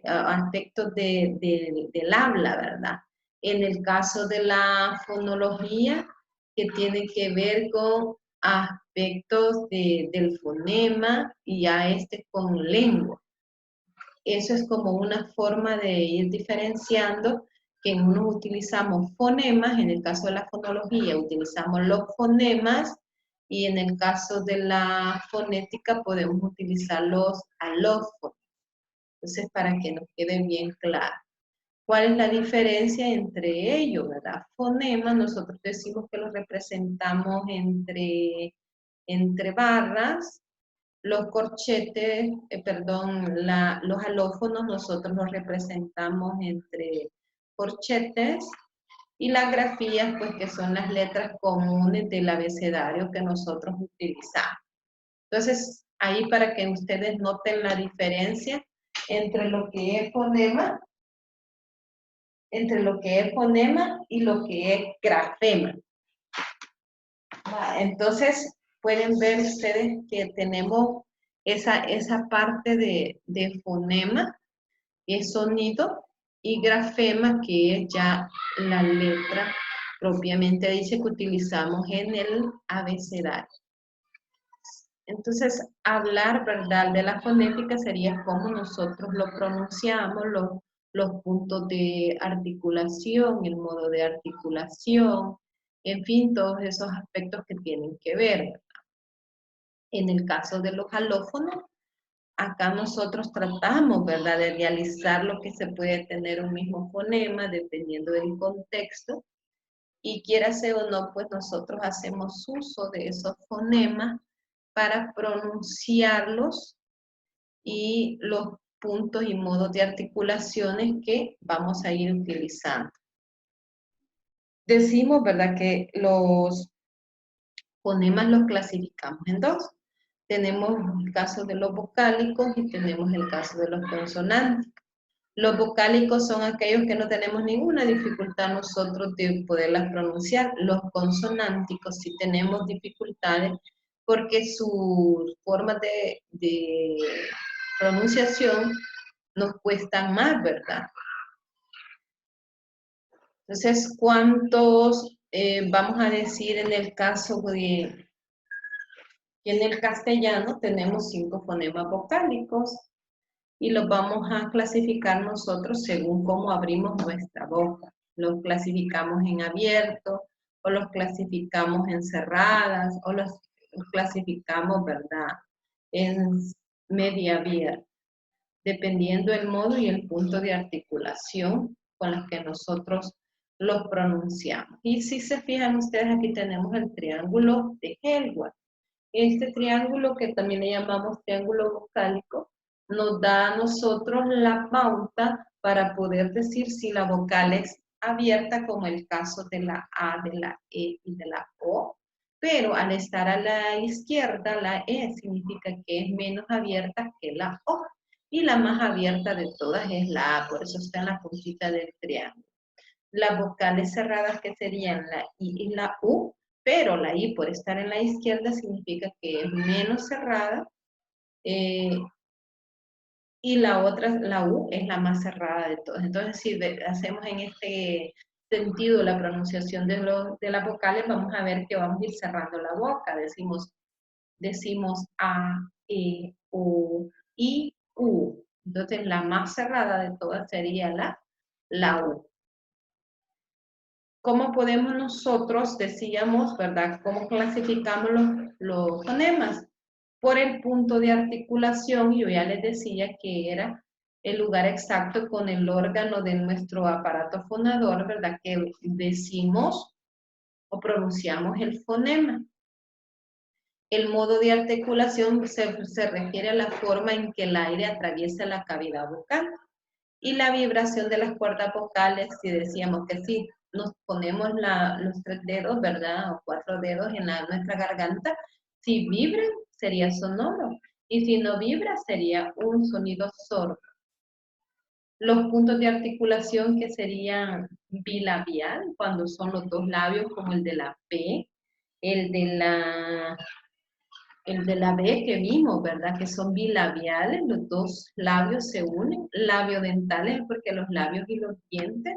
aspectos del habla, ¿verdad? En el caso de la fonología, que tiene que ver con aspectos del fonema y ya con lengua. Eso es como una forma de ir diferenciando que en unos utilizamos fonemas, en el caso de la fonología utilizamos los fonemas y en el caso de la fonética podemos utilizar los alófonos. Entonces, para que nos quede bien claro. ¿Cuál es la diferencia entre ellos, verdad? Fonemas, nosotros decimos que los representamos entre barras, los corchetes, los alófonos, nosotros los representamos entre corchetes, y las grafías, pues que son las letras comunes del abecedario que nosotros utilizamos. Entonces, ahí para que ustedes noten la diferencia entre lo que es fonema, y lo que es grafema. Entonces, pueden ver ustedes que tenemos esa parte de fonema, que es sonido, y grafema, que es ya la letra propiamente dice que utilizamos en el abecedario. Entonces, hablar, ¿verdad?, de la fonética sería cómo nosotros lo pronunciamos, los puntos de articulación, el modo de articulación, en fin, todos esos aspectos que tienen que ver, ¿verdad? En el caso de los alófonos, acá nosotros tratamos, ¿verdad?, de realizar lo que se puede tener un mismo fonema dependiendo del contexto, y quiérase o no, pues nosotros hacemos uso de esos fonemas para pronunciarlos y los puntos y modos de articulaciones que vamos a ir utilizando. Decimos, ¿verdad?, que los fonemas los clasificamos en dos. Tenemos el caso de los vocálicos y tenemos el caso de los consonánticos. Los vocálicos son aquellos que no tenemos ninguna dificultad nosotros de poderlas pronunciar. Los consonánticos sí tenemos dificultades porque sus formas de pronunciación nos cuestan más, ¿verdad? Entonces, ¿cuántos vamos a decir en el caso de que en el castellano tenemos 5 fonemas vocálicos? Y los vamos a clasificar nosotros según cómo abrimos nuestra boca. Los clasificamos en abierto, o los clasificamos en cerradas, o los clasificamos, ¿verdad?, en media abierta, dependiendo el modo y el punto de articulación con los que nosotros los pronunciamos. Y si se fijan ustedes, aquí tenemos el triángulo de Helmholtz. Este triángulo, que también le llamamos triángulo vocálico, nos da a nosotros la pauta para poder decir si la vocal es abierta, como el caso de la A, de la E y de la O, pero al estar a la izquierda, la E significa que es menos abierta que la O, y la más abierta de todas es la A, por eso está en la puntita del triángulo. Las vocales cerradas, que serían la I y la U, pero la I, por estar en la izquierda, significa que es menos cerrada, y la otra, la U, es la más cerrada de todas. Entonces, si hacemos en este sentido la pronunciación de las vocales, vamos a ver que vamos a ir cerrando la boca. Decimos A, E, U, I, U. Entonces, la más cerrada de todas sería la U. ¿Cómo podemos nosotros, decíamos, ¿verdad? ¿Cómo clasificamos los fonemas? Por el punto de articulación. Yo ya les decía que era el lugar exacto con el órgano de nuestro aparato fonador, ¿verdad?, que decimos o pronunciamos el fonema. El modo de articulación se refiere a la forma en que el aire atraviesa la cavidad vocal. Y la vibración de las cuerdas vocales, si decíamos que sí, nos ponemos los 3 dedos, ¿verdad?, o 4 dedos en nuestra garganta, si vibran, sería sonoro. Y si no vibra, sería un sonido sordo. Los puntos de articulación, que serían bilabial, cuando son los 2 labios, como el de la P, el de la B que vimos, ¿verdad?, que son bilabiales, los 2 labios se unen. Labiodentales, porque los labios y los dientes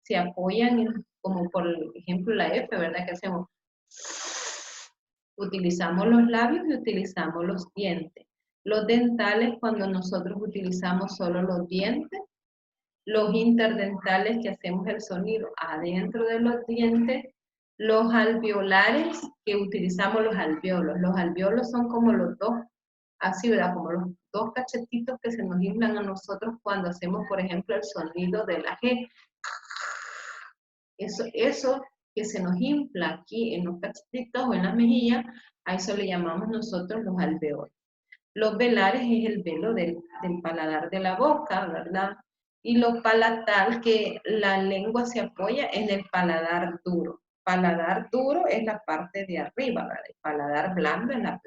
se apoyan, como por ejemplo la F, ¿verdad?, que hacemos, utilizamos los labios y utilizamos los dientes. Los dentales, cuando nosotros utilizamos solo los dientes. Los interdentales, que hacemos el sonido adentro de los dientes. Los alveolares, que utilizamos los alveolos. Los alveolos son como los dos, así, ¿verdad?, como los 2 cachetitos que se nos inflan a nosotros cuando hacemos, por ejemplo, el sonido de la G. Eso que se nos infla aquí en los cachetitos o en las mejillas, a eso le llamamos nosotros los alveolos. Los velares es el velo del paladar de la boca, ¿verdad? Y lo palatal, que la lengua se apoya en el paladar duro. Paladar duro es la parte de arriba, ¿verdad? El paladar blando es la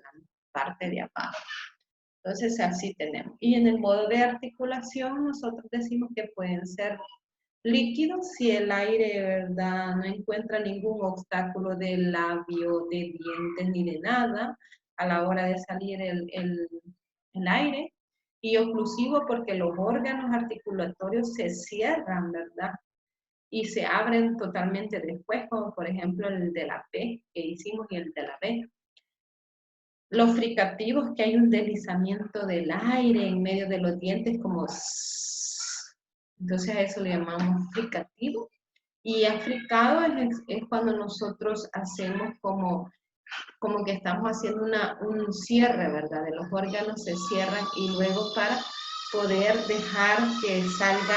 parte de abajo. Entonces, así tenemos. Y en el modo de articulación, nosotros decimos que pueden ser líquidos si el aire, ¿verdad?, no encuentra ningún obstáculo de labio, de dientes ni de nada a la hora de salir el aire. Y oclusivo, porque los órganos articulatorios se cierran, ¿verdad?, y se abren totalmente después, como por ejemplo el de la P que hicimos y el de la B. Los fricativos, que hay un deslizamiento del aire en medio de los dientes, como entonces a eso le llamamos fricativo. Y africado es cuando nosotros hacemos como que estamos haciendo un cierre, ¿verdad?, de los órganos, se cierran, y luego para poder dejar que salga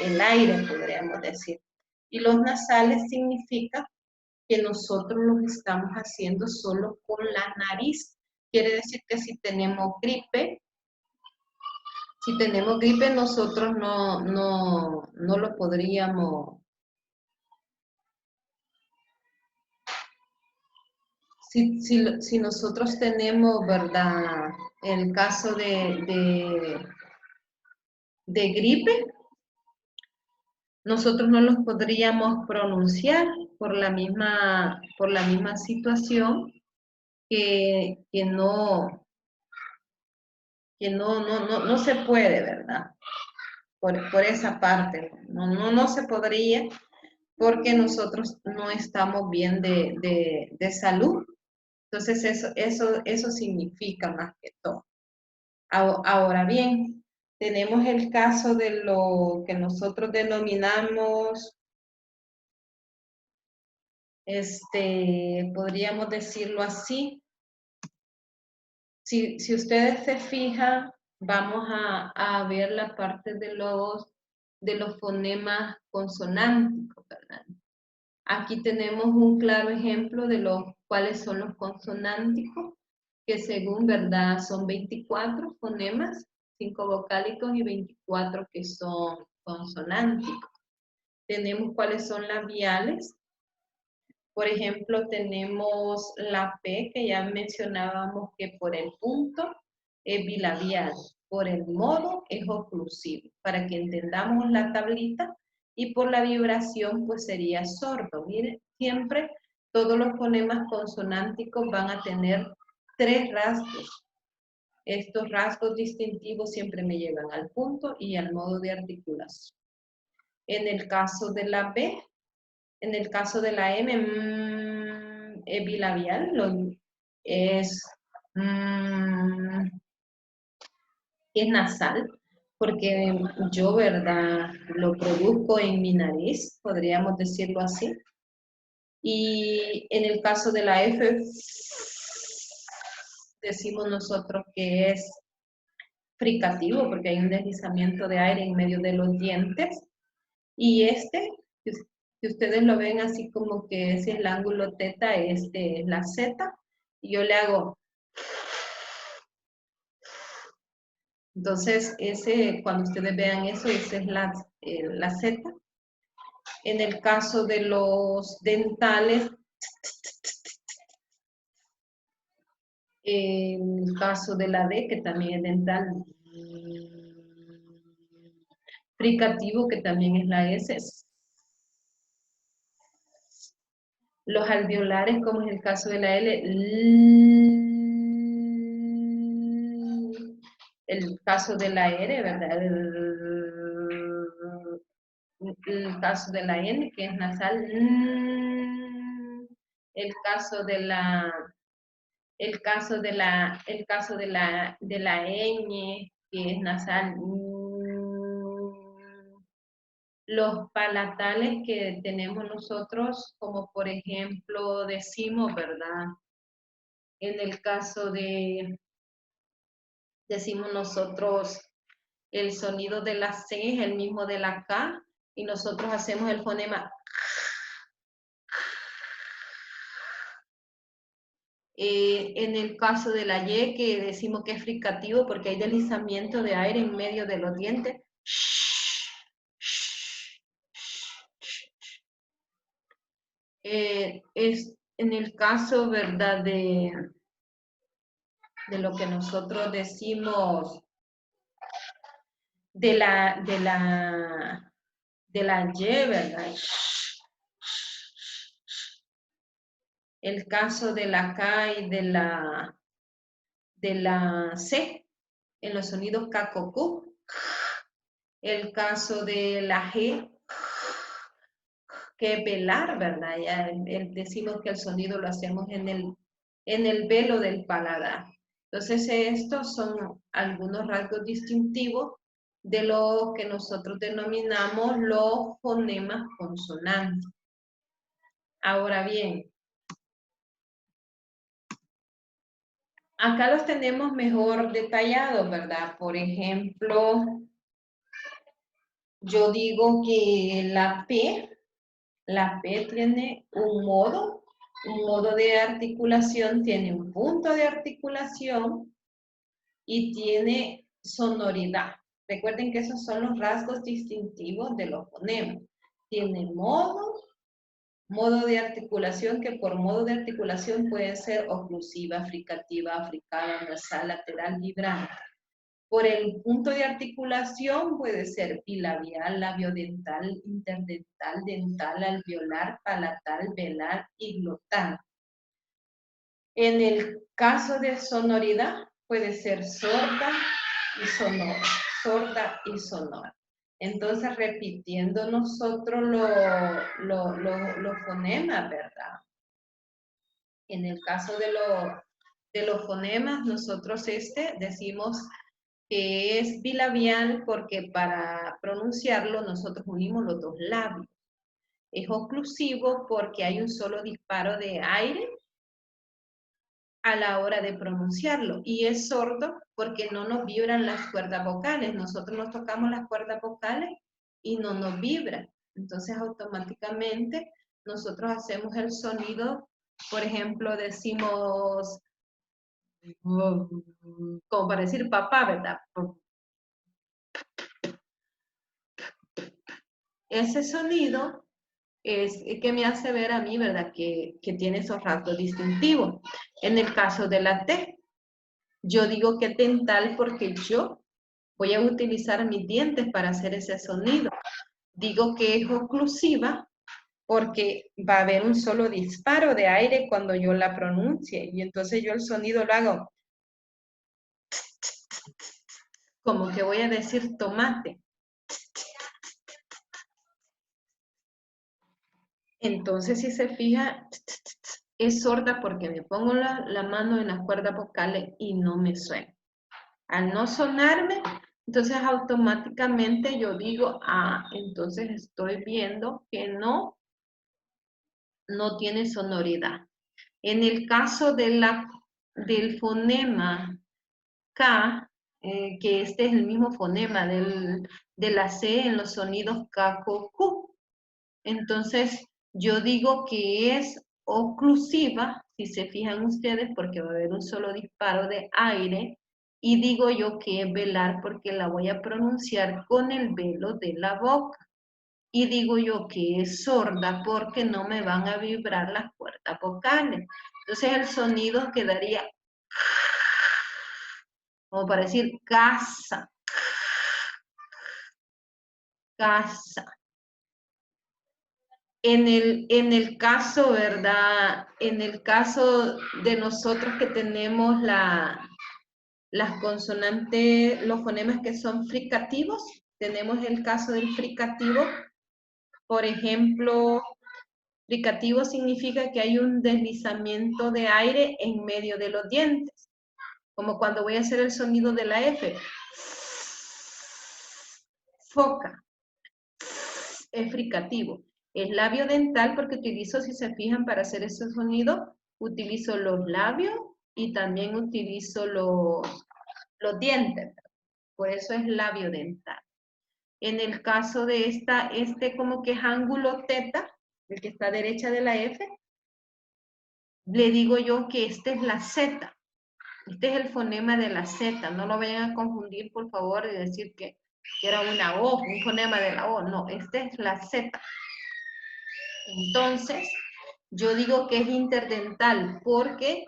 el aire, podríamos decir. Y los nasales significa que nosotros los estamos haciendo solo con la nariz. Quiere decir que si tenemos gripe, nosotros no lo podríamos. Si nosotros tenemos, ¿verdad?, el caso de gripe, nosotros no los podríamos pronunciar por la misma situación que no se puede, ¿verdad? Por esa parte, no se podría porque nosotros no estamos bien de salud. Entonces eso significa más que todo. Ahora bien, tenemos el caso de lo que nosotros denominamos, podríamos decirlo así. Si ustedes se fijan, vamos a ver la parte de los fonemas consonánticos, ¿verdad? Aquí tenemos un claro ejemplo de cuáles son los consonánticos, que según, ¿verdad?, son 24 fonemas, 5 vocálicos y 24 que son consonánticos. Tenemos cuáles son labiales. Por ejemplo, tenemos la P, que ya mencionábamos que por el punto es bilabial, por el modo es oclusivo, para que entendamos la tablita, y por la vibración pues sería sordo. Miren, siempre todos los fonemas consonánticos van a tener 3 rasgos. Estos rasgos distintivos siempre me llevan al punto y al modo de articulación. En el caso de la B, en el caso de la M, es bilabial, es nasal, porque yo, ¿verdad?, lo produzco en mi nariz, podríamos decirlo así. Y en el caso de la F, decimos nosotros que es fricativo, porque hay un deslizamiento de aire en medio de los dientes. Y si ustedes lo ven así como que ese es el ángulo teta, es la Z, y yo le hago. Entonces, cuando ustedes vean eso, esa es la Z. En el caso de los dentales, en el caso de la D, que también es dental, fricativo, que también es la S. Los alveolares, como es el caso de la L, el caso de la R, ¿verdad? El caso de la N, que es nasal, el caso de la ñ, que es nasal, los palatales que tenemos nosotros, como por ejemplo decimos, ¿verdad? En el caso decimos nosotros, el sonido de la C es el mismo de la K, y nosotros hacemos el fonema. En el caso de la Y, que decimos que es fricativo porque hay deslizamiento de aire en medio de los dientes. Es en el caso, ¿verdad?, de lo que nosotros decimos de la Y, ¿verdad? El caso de la K y de la C, en los sonidos K-Q. El caso de la G, que es velar, ¿verdad? Ya decimos que el sonido lo hacemos en el velo del paladar. Entonces, estos son algunos rasgos distintivos de lo que nosotros denominamos los fonemas consonantes. Ahora bien, acá los tenemos mejor detallados, ¿verdad? Por ejemplo, yo digo que la P tiene un modo de articulación, tiene un punto de articulación y tiene sonoridad. Recuerden que esos son los rasgos distintivos de los fonemas. Tiene modo, Modo de articulación, que por modo de articulación puede ser oclusiva, fricativa, africada, nasal, lateral, vibrante. Por el punto de articulación puede ser bilabial, labiodental, interdental, dental, alveolar, palatal, velar y glotal. En el caso de sonoridad puede ser sorda y sonora, sorda y sonora. Entonces, repitiendo nosotros los fonemas, ¿verdad? En el caso de los fonemas, nosotros decimos que es bilabial porque para pronunciarlo nosotros unimos los dos labios. Es oclusivo porque hay un solo disparo de aire a la hora de pronunciarlo. Y es sordo porque no nos vibran las cuerdas vocales. Nosotros nos tocamos las cuerdas vocales y no nos vibran. Entonces automáticamente nosotros hacemos el sonido, por ejemplo, decimos, como para decir papá, ¿verdad? Ese sonido es que me hace ver a mí, ¿verdad? Que tiene esos rasgos distintivos. En el caso de la T, yo digo que dental porque yo voy a utilizar mis dientes para hacer ese sonido. Digo que es oclusiva porque va a haber un solo disparo de aire cuando yo la pronuncie. Y entonces yo el sonido lo hago como que voy a decir tomate. Entonces, si se fija, es sorda porque me pongo la mano en las cuerdas vocales y no me suena. Al no sonarme, entonces automáticamente yo digo, entonces estoy viendo que no tiene sonoridad. En el caso del fonema K, que este es el mismo fonema de la C en los sonidos K, K, Q. Entonces, yo digo que es oclusiva, si se fijan ustedes, porque va a haber un solo disparo de aire, y digo yo que es velar porque la voy a pronunciar con el velo de la boca. Y digo yo que es sorda porque no me van a vibrar las cuerdas vocales. Entonces el sonido quedaría como para decir casa, casa. En el caso, ¿verdad? En el caso de nosotros que tenemos las consonantes, los fonemas que son fricativos, tenemos el caso del fricativo. Por ejemplo, fricativo significa que hay un deslizamiento de aire en medio de los dientes, como cuando voy a hacer el sonido de la F. Foca. Es fricativo. Es labio dental porque utilizo, si se fijan, para hacer ese sonido, utilizo los labios y también utilizo los dientes. Por eso es labio dental. En el caso de este como que es ángulo teta, el que está a derecha de la F, le digo yo que esta es la Z. Este es el fonema de la Z. No lo vayan a confundir, por favor, y decir que era una O, un fonema de la O. No, esta es la Z. Entonces, yo digo que es interdental porque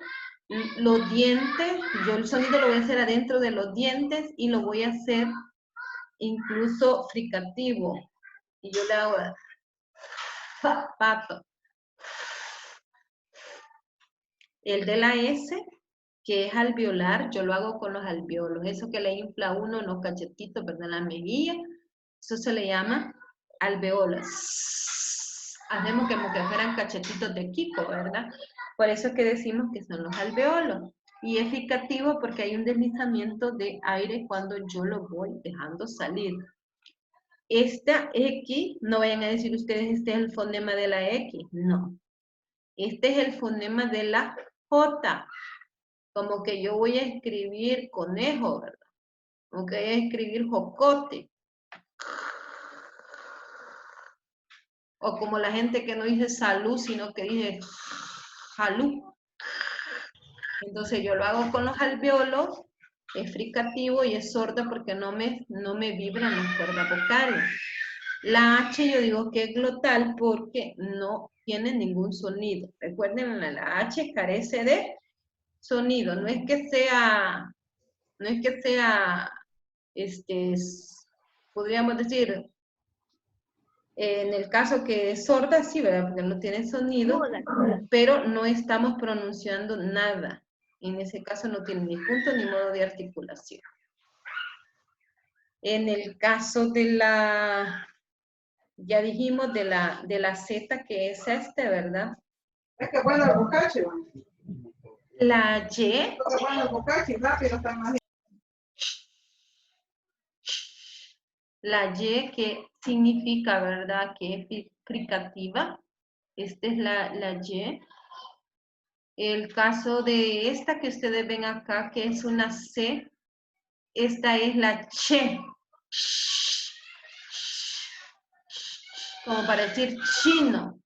los dientes, yo el sonido lo voy a hacer adentro de los dientes y lo voy a hacer incluso fricativo. Y yo le hago pato. El de la S, que es alveolar, yo lo hago con los alveolos. Eso que le infla uno en los cachetitos, ¿verdad? En la mejilla, eso se le llama alveolas. Hacemos como que fueran cachetitos de Kiko, ¿verdad? Por eso es que decimos que son los alveolos. Y es fricativo porque hay un deslizamiento de aire cuando yo lo voy dejando salir. Esta X, no vayan a decir ustedes, este es el fonema de la X. No. Este es el fonema de la J. Como que yo voy a escribir conejo, ¿verdad? Como que voy a escribir jocote. O como la gente que no dice salud, sino que dice jalú. Entonces yo lo hago con los alveolos, es fricativo y es sorda porque no me vibran las cuerdas vocales. La H yo digo que es glotal porque no tiene ningún sonido. Recuerden, la H carece de sonido. No es que sea, podríamos decir, en el caso que es sorda, sí, ¿verdad? Porque no tiene sonido, pero no estamos pronunciando nada. En ese caso no tiene ni punto ni modo de articulación. En el caso de la, ya dijimos de la Z, que es este, ¿verdad? Es que bueno el bocache, ¿no? La Y. Bueno el bocache, rápido está más. La Y que significa, ¿verdad? Que es fricativa. Esta es la Y. El caso de esta que ustedes ven acá, que es una C, esta es la Che. Como para decir chino.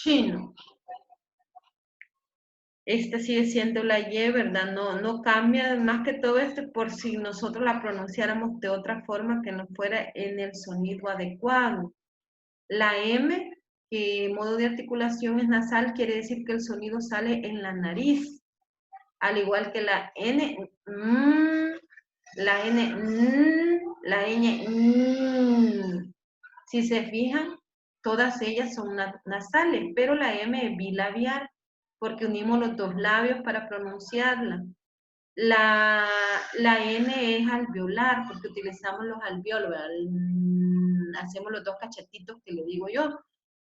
Chino. Esta sigue siendo la Y, ¿verdad? No cambia, más que todo esto por si nosotros la pronunciáramos de otra forma que no fuera en el sonido adecuado. La M, que modo de articulación es nasal, quiere decir que el sonido sale en la nariz. Al igual que la N, la N, la Ñ. Si se fijan, todas ellas son nasales, pero la M es bilabial, porque unimos los dos labios para pronunciarla. La N es alveolar, porque utilizamos los alveolos, hacemos los dos cachetitos que le digo yo.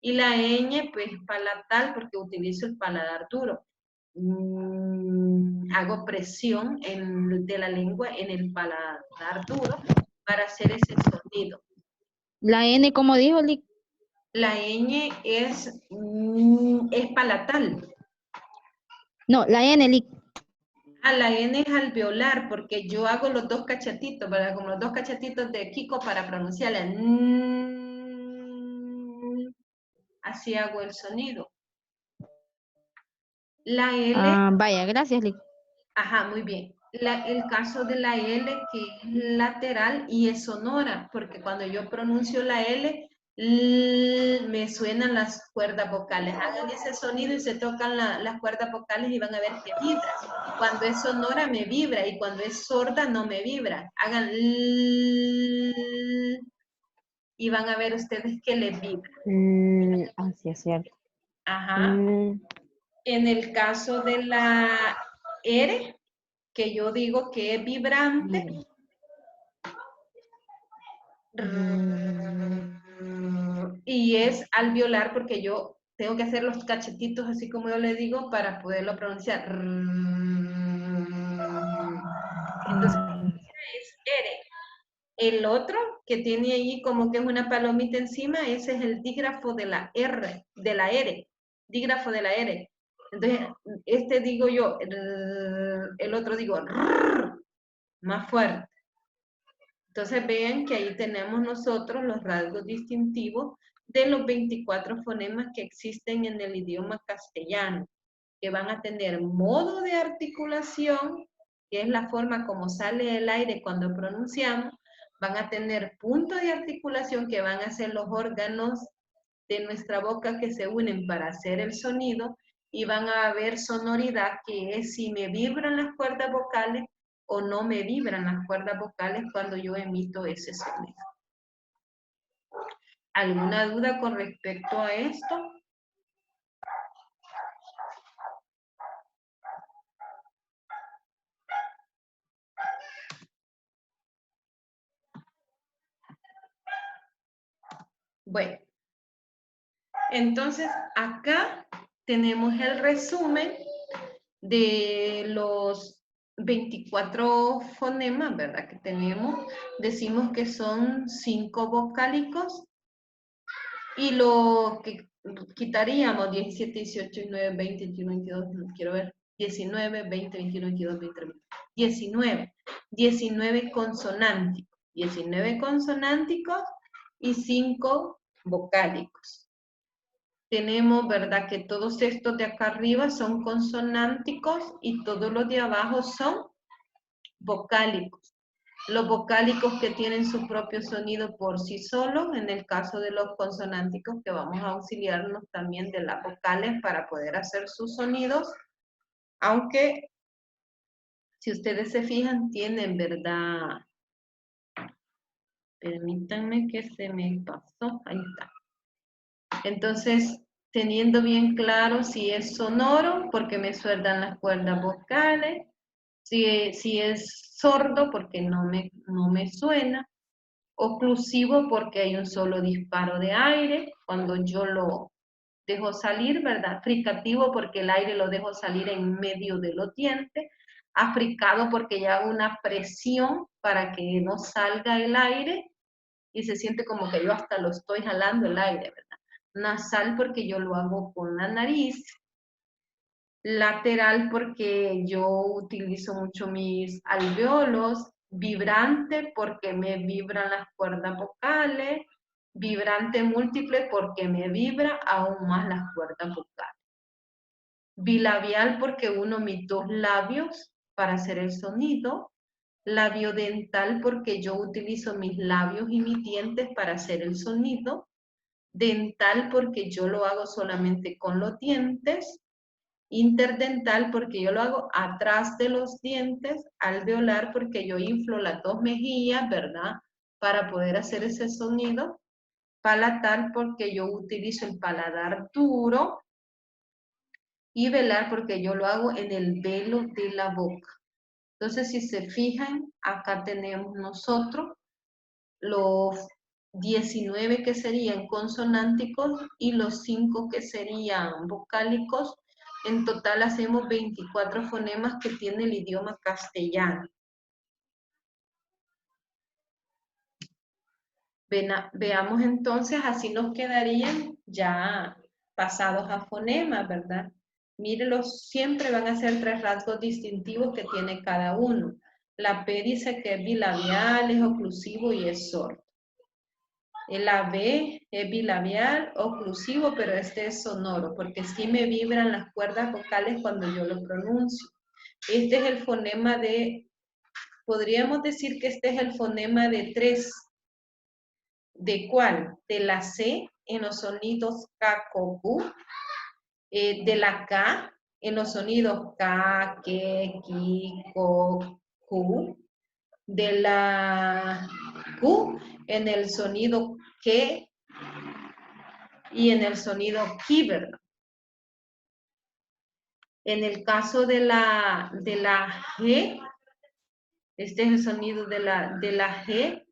Y la ñ, pues palatal, porque utilizo el paladar duro. Hago presión de la lengua en el paladar duro para hacer ese sonido. La N, como dijo, Lick. La ñ es palatal. No, la N, Lick. La N es alveolar, porque yo hago los dos cachetitos, ¿verdad? Como los dos cachetitos de Kiko para pronunciarla. Así hago el sonido. La L. Vaya, gracias, Lick. Ajá, muy bien. El caso de la L, que es lateral y es sonora, porque cuando yo pronuncio la L, me suenan las cuerdas vocales. Hagan ese sonido y se tocan las cuerdas vocales y van a ver que vibra. Cuando es sonora me vibra y cuando es sorda no me vibra. Hagan y van a ver ustedes que les vibra. Así es cierto. Ajá. En el caso de la R, que yo digo que es vibrante, y es alveolar porque yo tengo que hacer los cachetitos así como yo le digo para poderlo pronunciar. Entonces, es R. El otro que tiene ahí como que es una palomita encima, ese es el dígrafo de la R, de la R, dígrafo de la R. Entonces, este digo yo, el otro digo, más fuerte. Entonces vean que ahí tenemos nosotros los rasgos distintivos de los 24 fonemas que existen en el idioma castellano, que van a tener modo de articulación, que es la forma como sale el aire cuando pronunciamos, van a tener punto de articulación, que van a ser los órganos de nuestra boca que se unen para hacer el sonido, y van a haber sonoridad, que es si me vibran las cuerdas vocales o no me vibran las cuerdas vocales cuando yo emito ese sonido. ¿Alguna duda con respecto a esto? Bueno, entonces acá tenemos el resumen de los 24 fonemas, ¿verdad? Que tenemos. Decimos que son 5 vocálicos y lo que quitaríamos 17, 18, 19, 20, 21, 22, no quiero ver, 19, 20, 21, 22, 23, 19 consonánticos, 19 consonánticos y 5 vocálicos. Tenemos, ¿verdad? Que todos estos de acá arriba son consonánticos y todos los de abajo son vocálicos. Los vocálicos que tienen su propio sonido por sí solos, en el caso de los consonánticos, que vamos a auxiliarnos también de las vocales para poder hacer sus sonidos, aunque si ustedes se fijan, tienen, ¿verdad? Permítanme que se me pasó, ahí está. Entonces, teniendo bien claro si es sonoro, porque me sueltan las cuerdas vocales, si es sordo, porque no me suena, oclusivo, porque hay un solo disparo de aire, cuando yo lo dejo salir, ¿verdad? Fricativo, porque el aire lo dejo salir en medio de los dientes, africado, porque ya hago una presión para que no salga el aire, y se siente como que yo hasta lo estoy jalando el aire, ¿verdad? Nasal, porque yo lo hago con la nariz. Lateral, porque yo utilizo mucho mis alvéolos. Vibrante, porque me vibran las cuerdas vocales. Vibrante múltiple, porque me vibra aún más las cuerdas vocales. Bilabial, porque uno mis dos labios para hacer el sonido. Labiodental, porque yo utilizo mis labios y mis dientes para hacer el sonido. Dental, porque yo lo hago solamente con los dientes. Interdental, porque yo lo hago atrás de los dientes. Alveolar, porque yo inflo las dos mejillas, ¿verdad? Para poder hacer ese sonido. Palatal, porque yo utilizo el paladar duro. Y velar, porque yo lo hago en el velo de la boca. Entonces, si se fijan, acá tenemos nosotros los 19 que serían consonánticos y los 5 que serían vocálicos. En total hacemos 24 fonemas que tiene el idioma castellano. Veamos entonces, así nos quedarían ya pasados a fonemas, ¿verdad? Mírenlos, siempre van a ser 3 rasgos distintivos que tiene cada uno. La P dice que es bilabial, es oclusivo y es sordo. El AB es bilabial, oclusivo, pero este es sonoro, porque sí me vibran las cuerdas vocales cuando yo lo pronuncio. Este es el fonema de, podríamos decir que este es el fonema de 3. ¿De cuál? De la C en los sonidos K, K, Q. De la K en los sonidos K, K, Ki, Ko, Q. De la Q en el sonido K y en el sonido Ki, ¿verdad? En el caso de la G, este es el sonido de la G,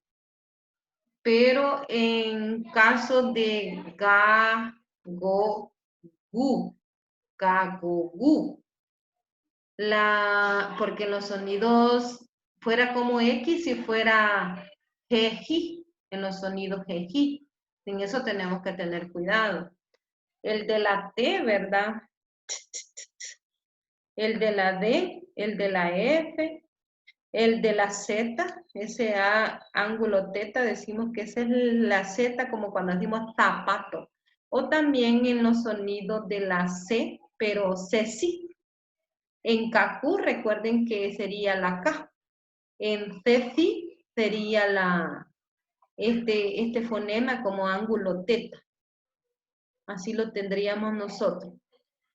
pero en caso de Ga, Go, Gu, Ga, Go, Gu, porque los sonidos fuera como X y fuera G, Ji, en los sonidos G, Ji. En eso tenemos que tener cuidado. El de la T, ¿verdad? El de la D, el de la F, el de la Z, ese ángulo teta, decimos que esa es la Z como cuando decimos zapato. O también en los sonidos de la C, pero C sí. En KQ recuerden que sería la K. En C sí sería este fonema como ángulo teta. Así lo tendríamos nosotros.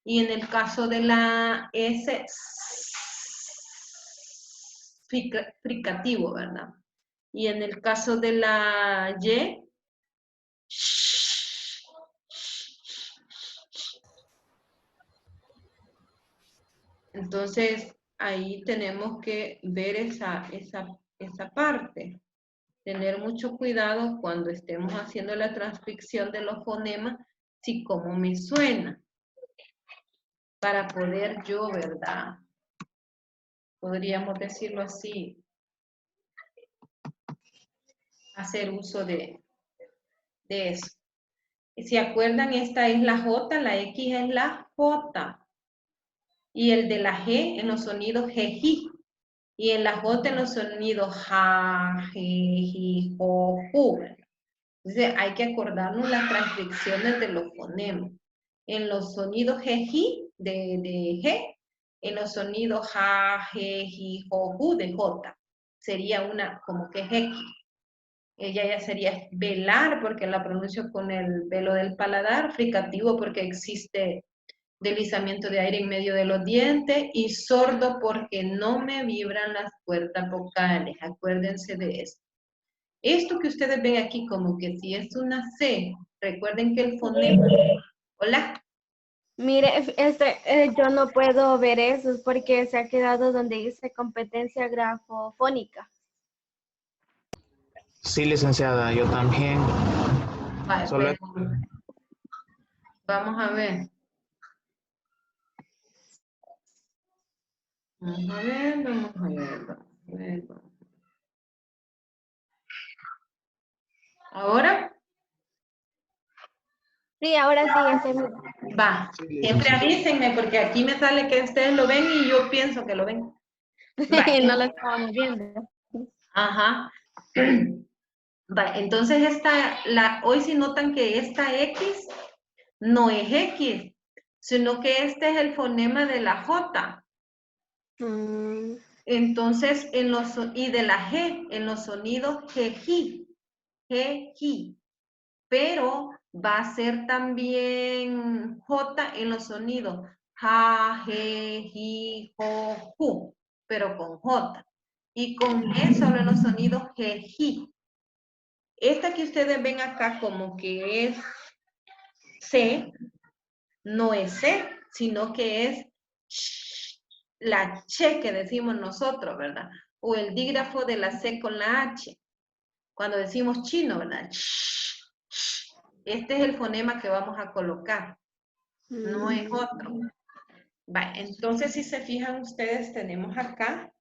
Y en el caso de la S, fricativo, ¿verdad? Y en el caso de la Y, entonces ahí tenemos que ver esa parte. Tener mucho cuidado cuando estemos haciendo la transcripción de los fonemas, si cómo me suena, para poder yo, ¿verdad? Podríamos decirlo así, hacer uso de eso. Si acuerdan, esta es la J, la X es la J. Y el de la G en los sonidos G, Ji. Y en la J en los sonidos Ja, Ji, Ji, Jo, Ju. Entonces hay que acordarnos las transcripciones de los fonemas. En los sonidos G, Ji de G, en los sonidos Ja, G, Ji, Jo, Ju de J. sería una como que es X. Ella ya sería velar porque la pronuncio con el velo del paladar, fricativo porque existe deslizamiento de aire en medio de los dientes y sordo porque no me vibran las cuerdas vocales. Acuérdense de esto. Esto que ustedes ven aquí como que si es una C, recuerden que el fonema... Hola. Mire, yo no puedo ver eso porque se ha quedado donde dice competencia grafofónica. Sí, licenciada, yo también. Vale, Solo- pues, vamos a ver. Vamos a ver, vamos a ver, vamos a ver. ¿Ahora? Sí, ahora sí, Va. Sí, Siempre licenciada. avísenme porque aquí me sale que ustedes lo ven y yo pienso que lo ven. Va. no lo estábamos viendo. Ajá. Va, entonces hoy si notan que esta X no es X, sino que este es el fonema de la J. Mm, Entonces, y de la G, en los sonidos G, pero va a ser también J en los sonidos ja, G, Ji, Jo, Ju, pero con J. Y con G solo en los sonidos G, Ji. Esta que ustedes ven acá como que es C, no es C, sino que es la Ch que decimos nosotros, ¿verdad? O el dígrafo de la C con la H. Cuando decimos chino, ¿verdad? Este es el fonema que vamos a colocar, no es otro. Va, entonces, si se fijan ustedes, tenemos acá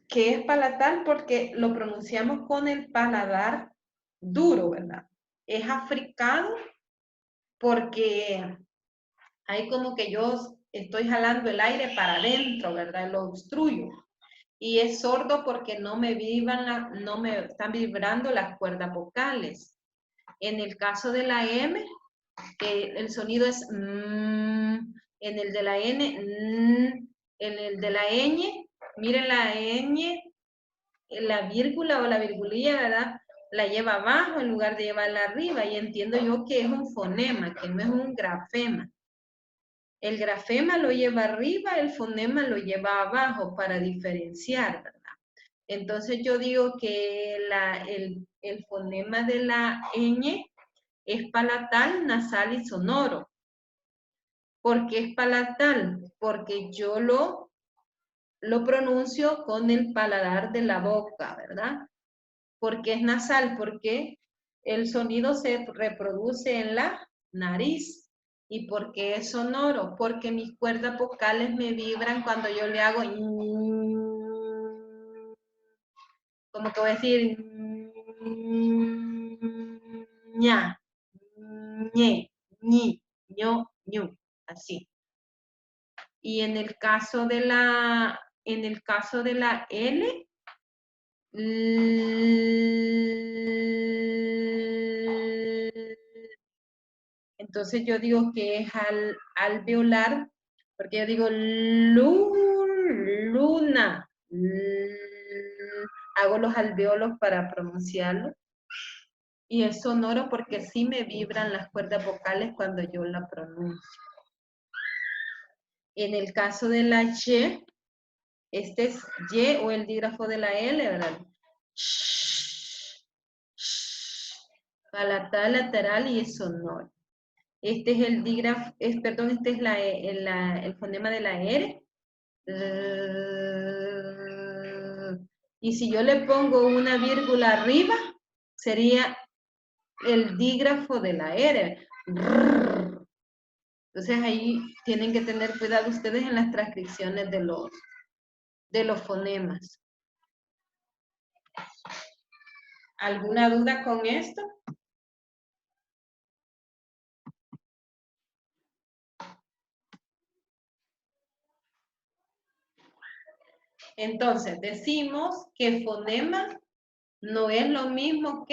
que es palatal porque lo pronunciamos con el paladar duro, ¿verdad? Es africado porque hay como que yo estoy jalando el aire para adentro, ¿verdad? Lo obstruyo. Y es sordo porque no me están vibrando las cuerdas vocales. En el caso de la M, el sonido es en el de la N, en el de la ñ, miren la ñ, la vírgula o la virgulilla, ¿verdad? La lleva abajo en lugar de llevarla arriba y entiendo yo que es un fonema, que no es un grafema. El grafema lo lleva arriba, el fonema lo lleva abajo para diferenciar, ¿verdad? Entonces yo digo que el fonema de la ñ es palatal, nasal y sonoro. ¿Por qué es palatal? Porque yo lo pronuncio con el paladar de la boca, ¿verdad? ¿Por qué es nasal? Porque el sonido se reproduce en la nariz. ¿Y por qué es sonoro? Porque mis cuerdas vocales me vibran cuando yo le hago como que voy a decir ña, ñe, ñi, ño, ñu, así. Y en el caso de la L, entonces yo digo que es alveolar, porque yo digo luna, hago los alveolos para pronunciarlo. Y es sonoro porque sí me vibran las cuerdas vocales cuando yo la pronuncio. En el caso de la Y, este es Y o el dígrafo de la L, ¿verdad? Palatal, lateral y es sonoro. Este es el dígrafo, perdón, este es el fonema de la R. Y si yo le pongo una vírgula arriba, sería el dígrafo de la R. Entonces ahí tienen que tener cuidado ustedes en las transcripciones de los fonemas. ¿Alguna duda con esto? Entonces, decimos que fonema no es lo mismo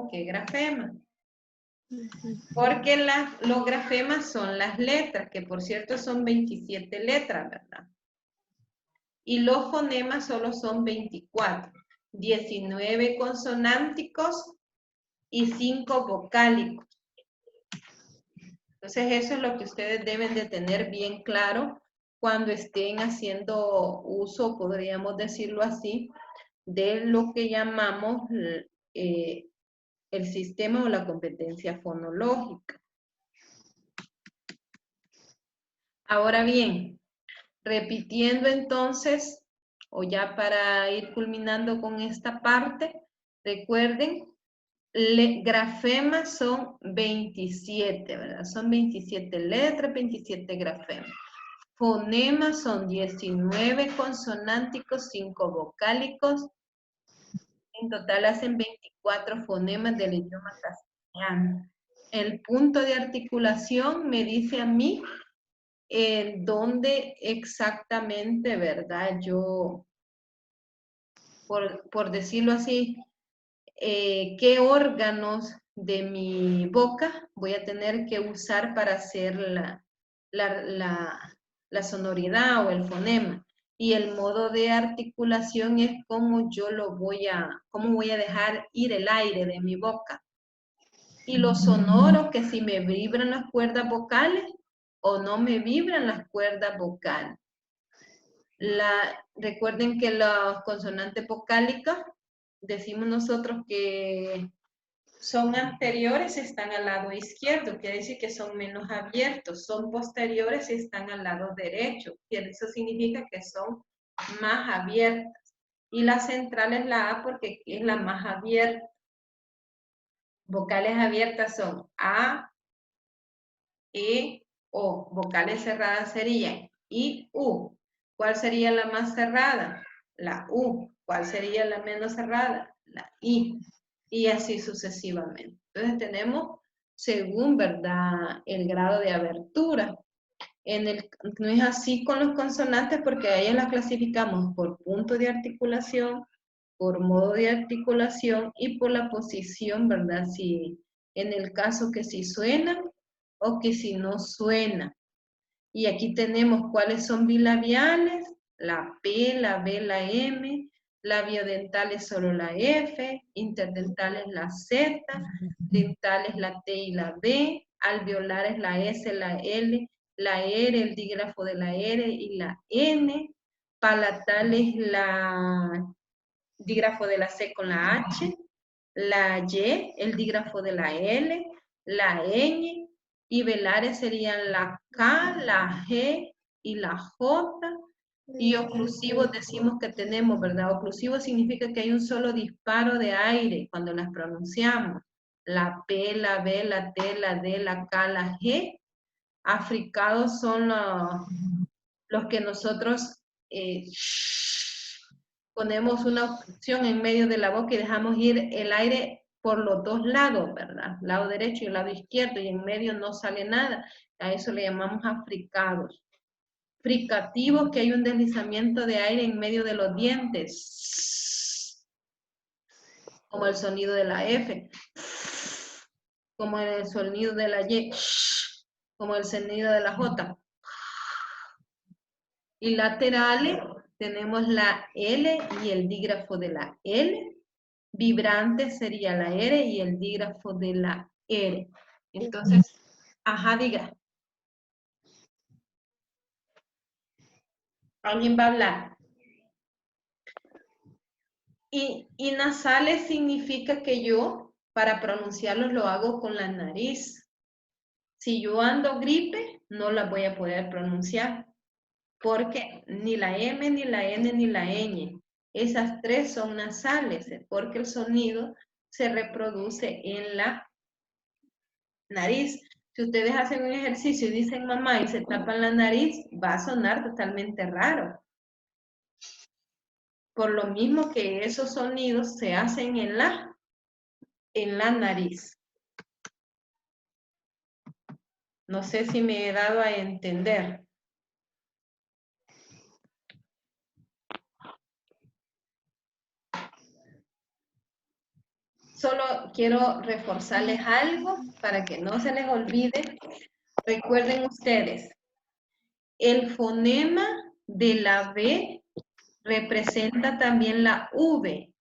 que grafema. Porque los grafemas son las letras, que por cierto son 27 letras, ¿verdad? y los fonemas solo son 24. 19 consonánticos y 5 vocálicos. Entonces eso es lo que ustedes deben de tener bien claro cuando estén haciendo uso, podríamos decirlo así, de lo que llamamos el sistema o la competencia fonológica. Ahora bien, repitiendo entonces, o ya para ir culminando con esta parte, recuerden, grafemas son 27, ¿verdad? Son 27 letras, 27 grafemas. Fonemas son 19 consonánticos, 5 vocálicos. En total hacen 24 fonemas del idioma castellano. El punto de articulación me dice a mí dónde exactamente, ¿verdad? Yo, por decirlo así, qué órganos de mi boca voy a tener que usar para hacer la sonoridad o el fonema. Y el modo de articulación es cómo yo cómo voy a dejar ir el aire de mi boca. Y los sonoros, que si me vibran las cuerdas vocales o no me vibran las cuerdas vocales. Recuerden que las consonantes vocálicas, decimos nosotros que son anteriores, están al lado izquierdo, quiere decir que son menos abiertos, son posteriores y están al lado derecho, y eso significa que son más abiertas. Y la central es la A porque es la más abierta. Vocales abiertas son A, E, O. Vocales cerradas serían I, U. ¿Cuál sería la más cerrada? La U. ¿Cuál sería la menos cerrada? La I. Y así sucesivamente. Entonces tenemos, según, ¿verdad?, el grado de abertura. No es así con los consonantes porque a ellas las clasificamos por punto de articulación, por modo de articulación y por la posición, ¿verdad? Si, en el caso que si suenan o que si no suena. Y aquí tenemos cuáles son bilabiales, la P, la B, la M, labiodental es solo la F, interdental es la Z, dental es la T y la B, alveolar es la S, la L, la R, el dígrafo de la R y la N, palatal es la dígrafo de la C con la H, la Y, el dígrafo de la L, la ñ, y velares serían la K, la G y la J, y oclusivos decimos que tenemos, ¿verdad? Oclusivo significa que hay un solo disparo de aire cuando las pronunciamos. La P, la B, la T, la D, la K, la G. Africados son los que nosotros ponemos una obstrucción en medio de la boca y dejamos ir el aire por los dos lados, ¿verdad? Lado derecho y el lado izquierdo, y en medio no sale nada. A eso le llamamos africados. Fricativos, que hay un deslizamiento de aire en medio de los dientes, como el sonido de la F, como el sonido de la Y, como el sonido de la J. Y laterales, tenemos la L y el dígrafo de la L. Vibrante sería la R y el dígrafo de la R. Entonces, ajá, diga. ¿Alguien va a hablar? Y nasales significa que yo, para pronunciarlos, lo hago con la nariz. Si yo ando gripe, no la voy a poder pronunciar. Porque ni la M, ni la N, ni la ñ. Esas tres son nasales, porque el sonido se reproduce en la nariz. Si ustedes hacen un ejercicio y dicen mamá y se tapan la nariz, va a sonar totalmente raro. Por lo mismo que esos sonidos se hacen en la nariz. No sé si me he dado a entender. Solo quiero reforzarles algo para que no se les olvide. Recuerden ustedes, el fonema de la B representa también la V.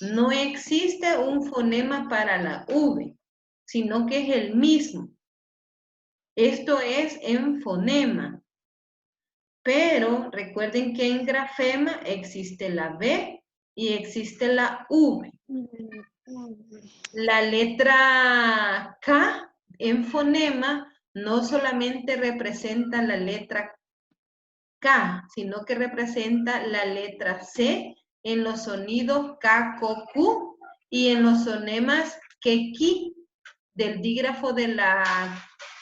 No existe un fonema para la V, sino que es el mismo. Esto es en fonema. Pero recuerden que en grafema existe la B y existe la V. La letra K en fonema no solamente representa la letra K, sino que representa la letra C en los sonidos K, K, Q y en los fonemas que, Ki, del dígrafo de la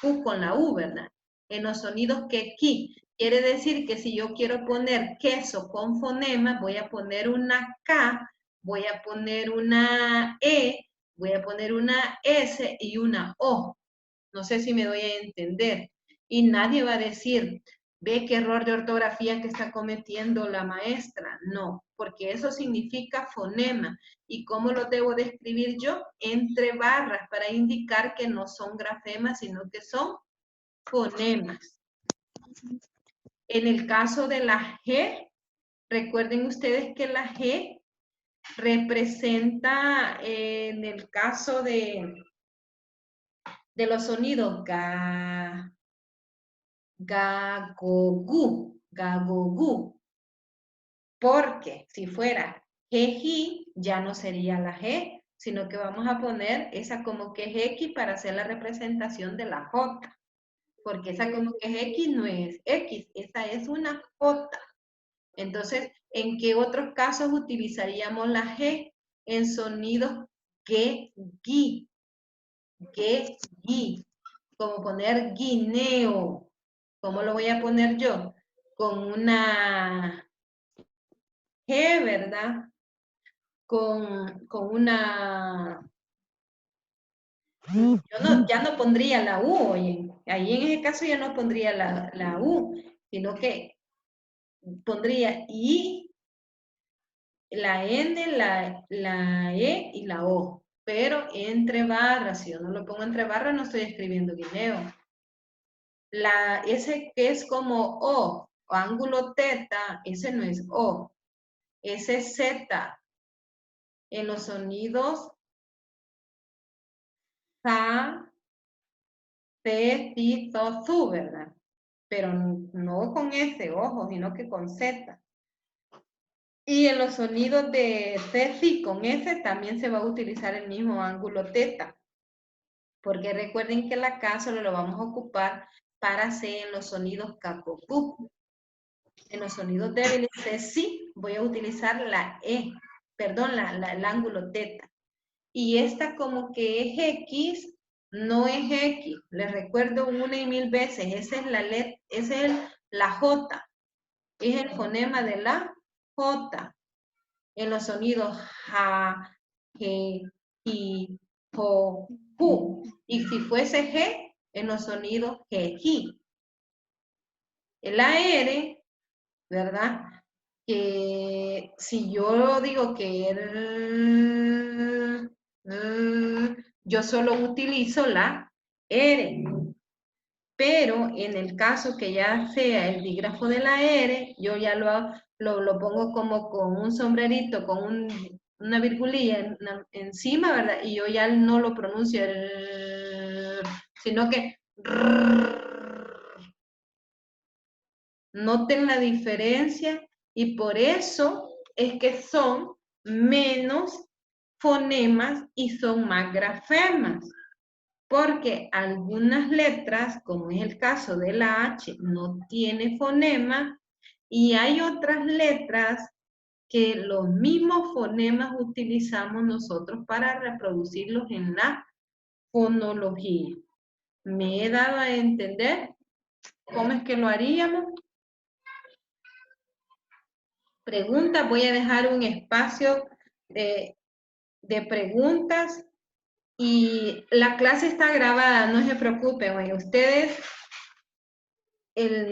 Q con la U, ¿verdad? En los sonidos que, Ki. Quiere decir que si yo quiero poner queso con fonema, voy a poner una K, voy a poner una E, voy a poner una S y una O. No sé si me doy a entender. Y nadie va a decir, ve qué error de ortografía que está cometiendo la maestra. No, porque eso significa fonema. ¿Y cómo lo debo de escribir yo? Entre barras para indicar que no son grafemas, sino que son fonemas. En el caso de la G, recuerden ustedes que la G representa, en el caso de los sonidos ga, ga, go, gu, ga, go, gu. Porque si fuera G, ya no sería la G, sino que vamos a poner esa como que es X para hacer la representación de la J. Porque esa como que es X no es X, esa es una J. Entonces, ¿en qué otros casos utilizaríamos la G? En sonidos que, gui, como poner guineo. ¿Cómo lo voy a poner yo? Con una G, ¿verdad? Con una... ya no pondría la U, oye. Ahí en ese caso ya no pondría la U, sino que pondría I, la N, la E y la O. Pero entre barras, si yo no lo pongo entre barras, no estoy escribiendo guineo. Ese que es como O ángulo teta, ese no es O. Ese es Z. En los sonidos Sa, Te, Ti, To, Su, ¿verdad? Pero no con ese, ojo, sino que con Z. Y en los sonidos de C, sí, con S también se va a utilizar el mismo ángulo teta. Porque recuerden que la K solo lo vamos a ocupar para C en los sonidos K, Ko, Ku. En los sonidos débiles C, sí, voy a utilizar la E, perdón, el ángulo teta. Y esta como que es X, no es X. Les recuerdo una y mil veces, esa es la letra, esa es la J. Es el fonema de la J. En los sonidos ja, je, ji, jo, ju. Y si fuese G, en los sonidos je, ji. El AR, ¿verdad? Que si yo digo que yo solo utilizo la R, pero en el caso que ya sea el dígrafo de la R, yo ya lo pongo como con un sombrerito, con una virgulilla encima, ¿verdad? Y yo ya no lo pronuncio, sino que noten la diferencia y por eso es que son menos fonemas y son más grafemas. Porque algunas letras, como es el caso de la H, no tiene fonema y hay otras letras que los mismos fonemas utilizamos nosotros para reproducirlos en la fonología. ¿Me he dado a entender cómo es que lo haríamos? Preguntas, voy a dejar un espacio de preguntas y la clase está grabada, no se preocupen, oye, ustedes,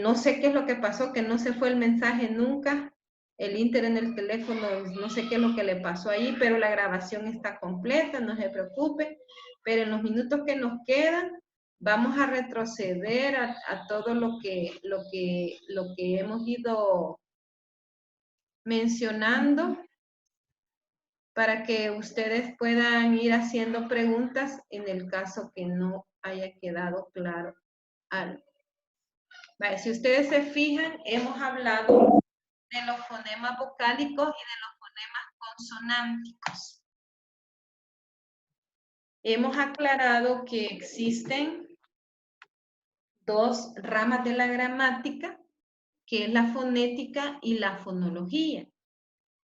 no sé qué es lo que pasó, que no se fue el mensaje nunca, el Inter en el teléfono, no sé qué es lo que le pasó ahí, pero la grabación está completa, no se preocupen, pero en los minutos que nos quedan, vamos a retroceder a todo lo que hemos ido mencionando para que ustedes puedan ir haciendo preguntas en el caso que no haya quedado claro algo. Vale, si ustedes se fijan, hemos hablado de los fonemas vocálicos y de los fonemas consonánticos. Hemos aclarado que existen dos ramas de la gramática, que es la fonética y la fonología.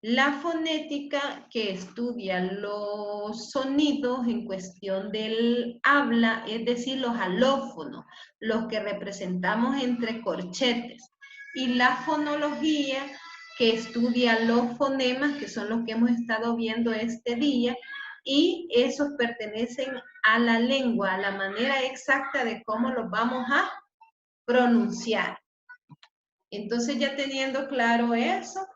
La fonética, que estudia los sonidos en cuestión del habla, es decir, los alófonos, los que representamos entre corchetes. Y la fonología, que estudia los fonemas, que son los que hemos estado viendo este día, y esos pertenecen a la lengua, a la manera exacta de cómo los vamos a pronunciar. Entonces, ya teniendo claro eso,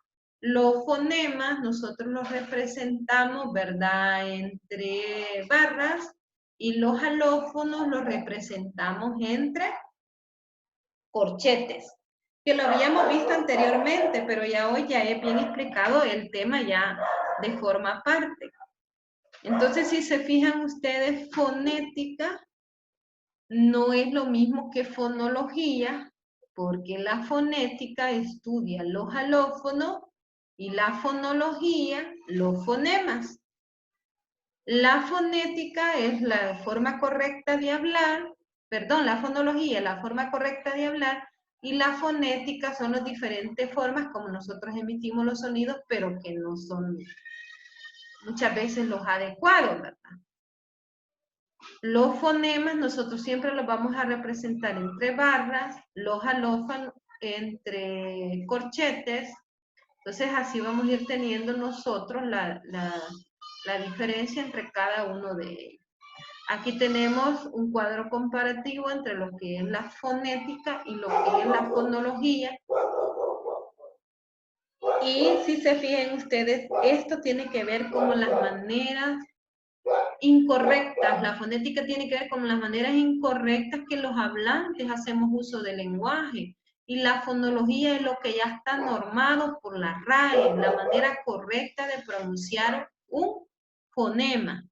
los fonemas nosotros los representamos, ¿verdad?, entre barras, y los alófonos los representamos entre corchetes, que lo habíamos visto anteriormente, pero ya hoy ya he bien explicado el tema ya de forma aparte. Entonces, si se fijan ustedes, fonética no es lo mismo que fonología, porque la fonética estudia los alófonos y la fonología los fonemas. La fonética es la forma correcta de hablar, perdón, la fonología es la forma correcta de hablar, y la fonética son las diferentes formas como nosotros emitimos los sonidos, pero que no son muchas veces los adecuados, ¿verdad? Los fonemas nosotros siempre los vamos a representar entre barras, los alófonos entre corchetes. Entonces así vamos a ir teniendo nosotros la diferencia entre cada uno de ellos. Aquí tenemos un cuadro comparativo entre lo que es la fonética y lo que es la fonología. Y si se fijan ustedes, esto tiene que ver con las maneras incorrectas. La fonética tiene que ver con las maneras incorrectas que los hablantes hacemos uso del lenguaje. Y la fonología es lo que ya está normado por la RAE, la manera correcta de pronunciar un fonema.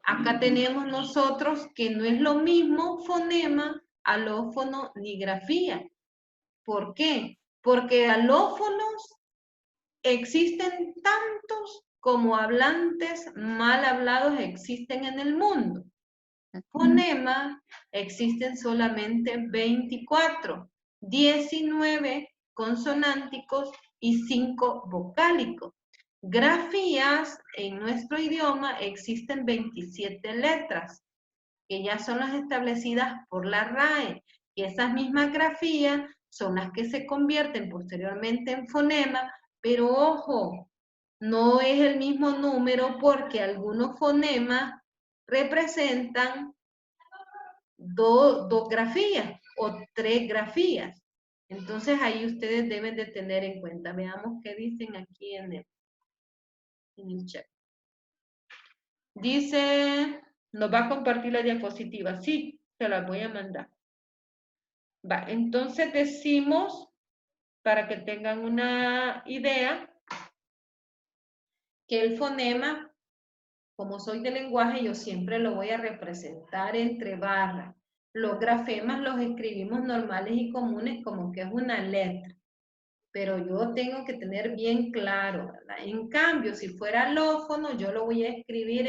Acá tenemos nosotros que no es lo mismo fonema, alófono ni grafía. ¿Por qué? Porque alófonos existen tantos como hablantes mal hablados existen en el mundo. Fonemas existen solamente 24, 19 consonánticos y 5 vocálicos. Grafías en nuestro idioma existen 27 letras, que ya son las establecidas por la RAE, y esas mismas grafías son las que se convierten posteriormente en fonema, pero ojo, no es el mismo número porque algunos fonemas representan dos grafías o 3 grafías. Entonces ahí ustedes deben de tener en cuenta. Veamos qué dicen aquí en el chat. Dice, ¿nos va a compartir la diapositiva? Sí, se la voy a mandar. Va, entonces decimos, para que tengan una idea, que el fonema, como soy de lenguaje, yo siempre lo voy a representar entre barras. Los grafemas los escribimos normales y comunes como que es una letra. Pero yo tengo que tener bien claro, ¿verdad? En cambio, si fuera alófono, yo lo voy a escribir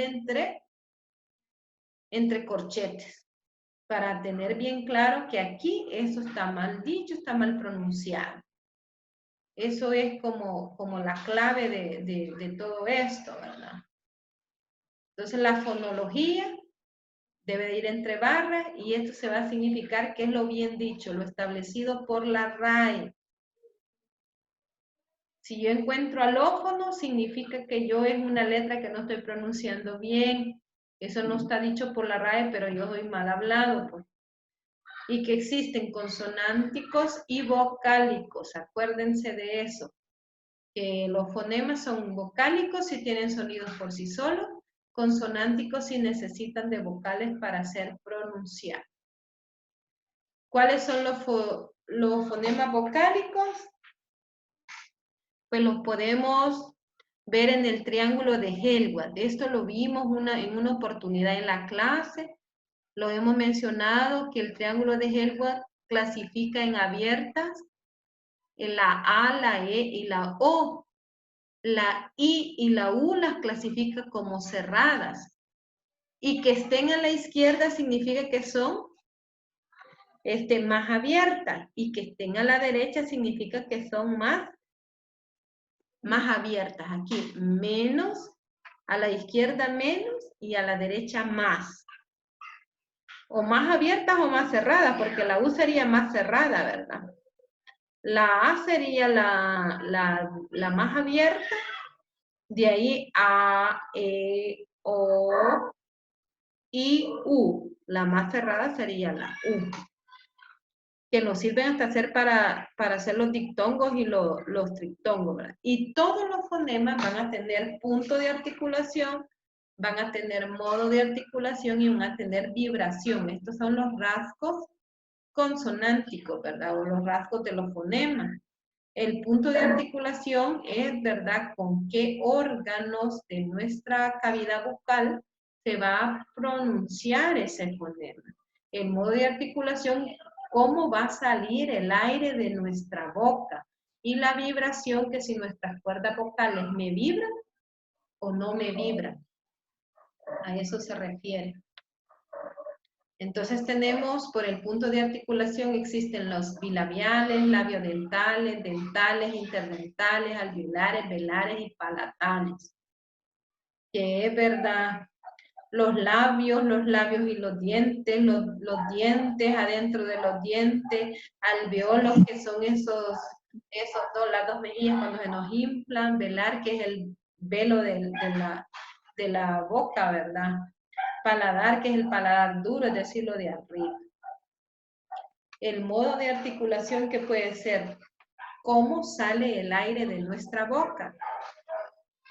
entre corchetes, para tener bien claro que aquí eso está mal dicho, está mal pronunciado. Eso es como la clave de todo esto, ¿verdad? Entonces la fonología debe de ir entre barras y esto se va a significar que es lo bien dicho, lo establecido por la RAE. Si yo encuentro alófono, significa que yo es una letra que no estoy pronunciando bien. Eso no está dicho por la RAE, pero yo soy mal hablado, pues. Y que existen consonánticos y vocálicos. Acuérdense de eso. Que los fonemas son vocálicos si tienen sonidos por sí solos, consonánticos si necesitan de vocales para ser pronunciados. ¿Cuáles son los fonemas vocálicos? pues los podemos ver en el triángulo de Helmholtz. Esto lo vimos en una oportunidad en la clase. Lo hemos mencionado que el triángulo de Helmholtz clasifica en abiertas, en la A, la E y la O. La I y la U las clasifica como cerradas. Y que estén a la izquierda significa que son más abiertas. Y que estén a la derecha significa que son más abiertas. Aquí menos, a la izquierda menos y a la derecha más. O más abiertas o más cerradas, porque la U sería más cerrada, ¿verdad? La A sería la más abierta, de ahí A, E, O, I, U. La más cerrada sería la U. Que nos sirven hasta hacer para hacer los dictongos y los triptongos, ¿verdad? Y todos los fonemas van a tener punto de articulación, van a tener modo de articulación y van a tener vibración. Estos son los rasgos consonánticos, ¿verdad? O los rasgos de los fonemas. El punto de articulación es, ¿verdad?, con qué órganos de nuestra cavidad bucal se va a pronunciar ese fonema. El modo de articulación, cómo va a salir el aire de nuestra boca. Y la vibración, que si nuestras cuerdas vocales me vibran o no me vibran. A eso se refiere. Entonces tenemos, por el punto de articulación, existen los bilabiales, labiodentales, dentales, interdentales, alveolares, velares y palatales. Que es verdad, los labios y los dientes adentro de los dientes, alveolos, que son esos las dos mejillas cuando se nos inflan, velar, que es el velo de la boca, ¿verdad? Paladar, que es el paladar duro, es decir, lo de arriba. El modo de articulación, que puede ser cómo sale el aire de nuestra boca.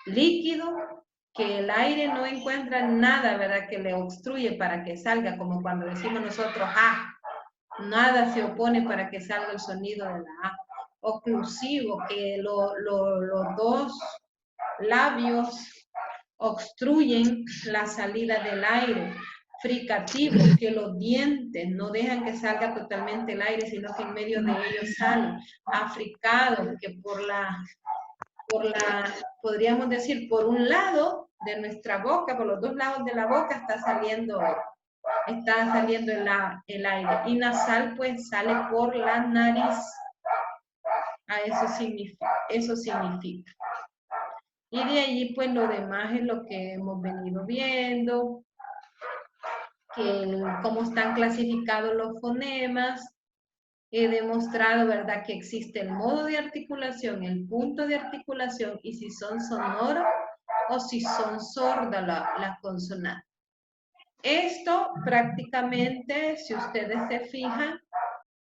Líquido, que el aire no encuentra nada, ¿verdad?, que le obstruye para que salga, como cuando decimos nosotros A. Nada se opone para que salga el sonido de la A. Oclusivo, que los dos labios obstruyen la salida del aire. Fricativo, que los dientes no dejan que salga totalmente el aire, sino que en medio de ellos sale. Africado, que podríamos decir, por un lado de nuestra boca, por los dos lados de la boca está saliendo el aire. Y nasal, pues sale por la nariz. Eso significa. Y de allí, pues, lo demás es lo que hemos venido viendo, cómo están clasificados los fonemas. He demostrado, ¿verdad?, que existe el modo de articulación, el punto de articulación, y si son sonoros o si son sordas las consonantes. Esto prácticamente, si ustedes se fijan,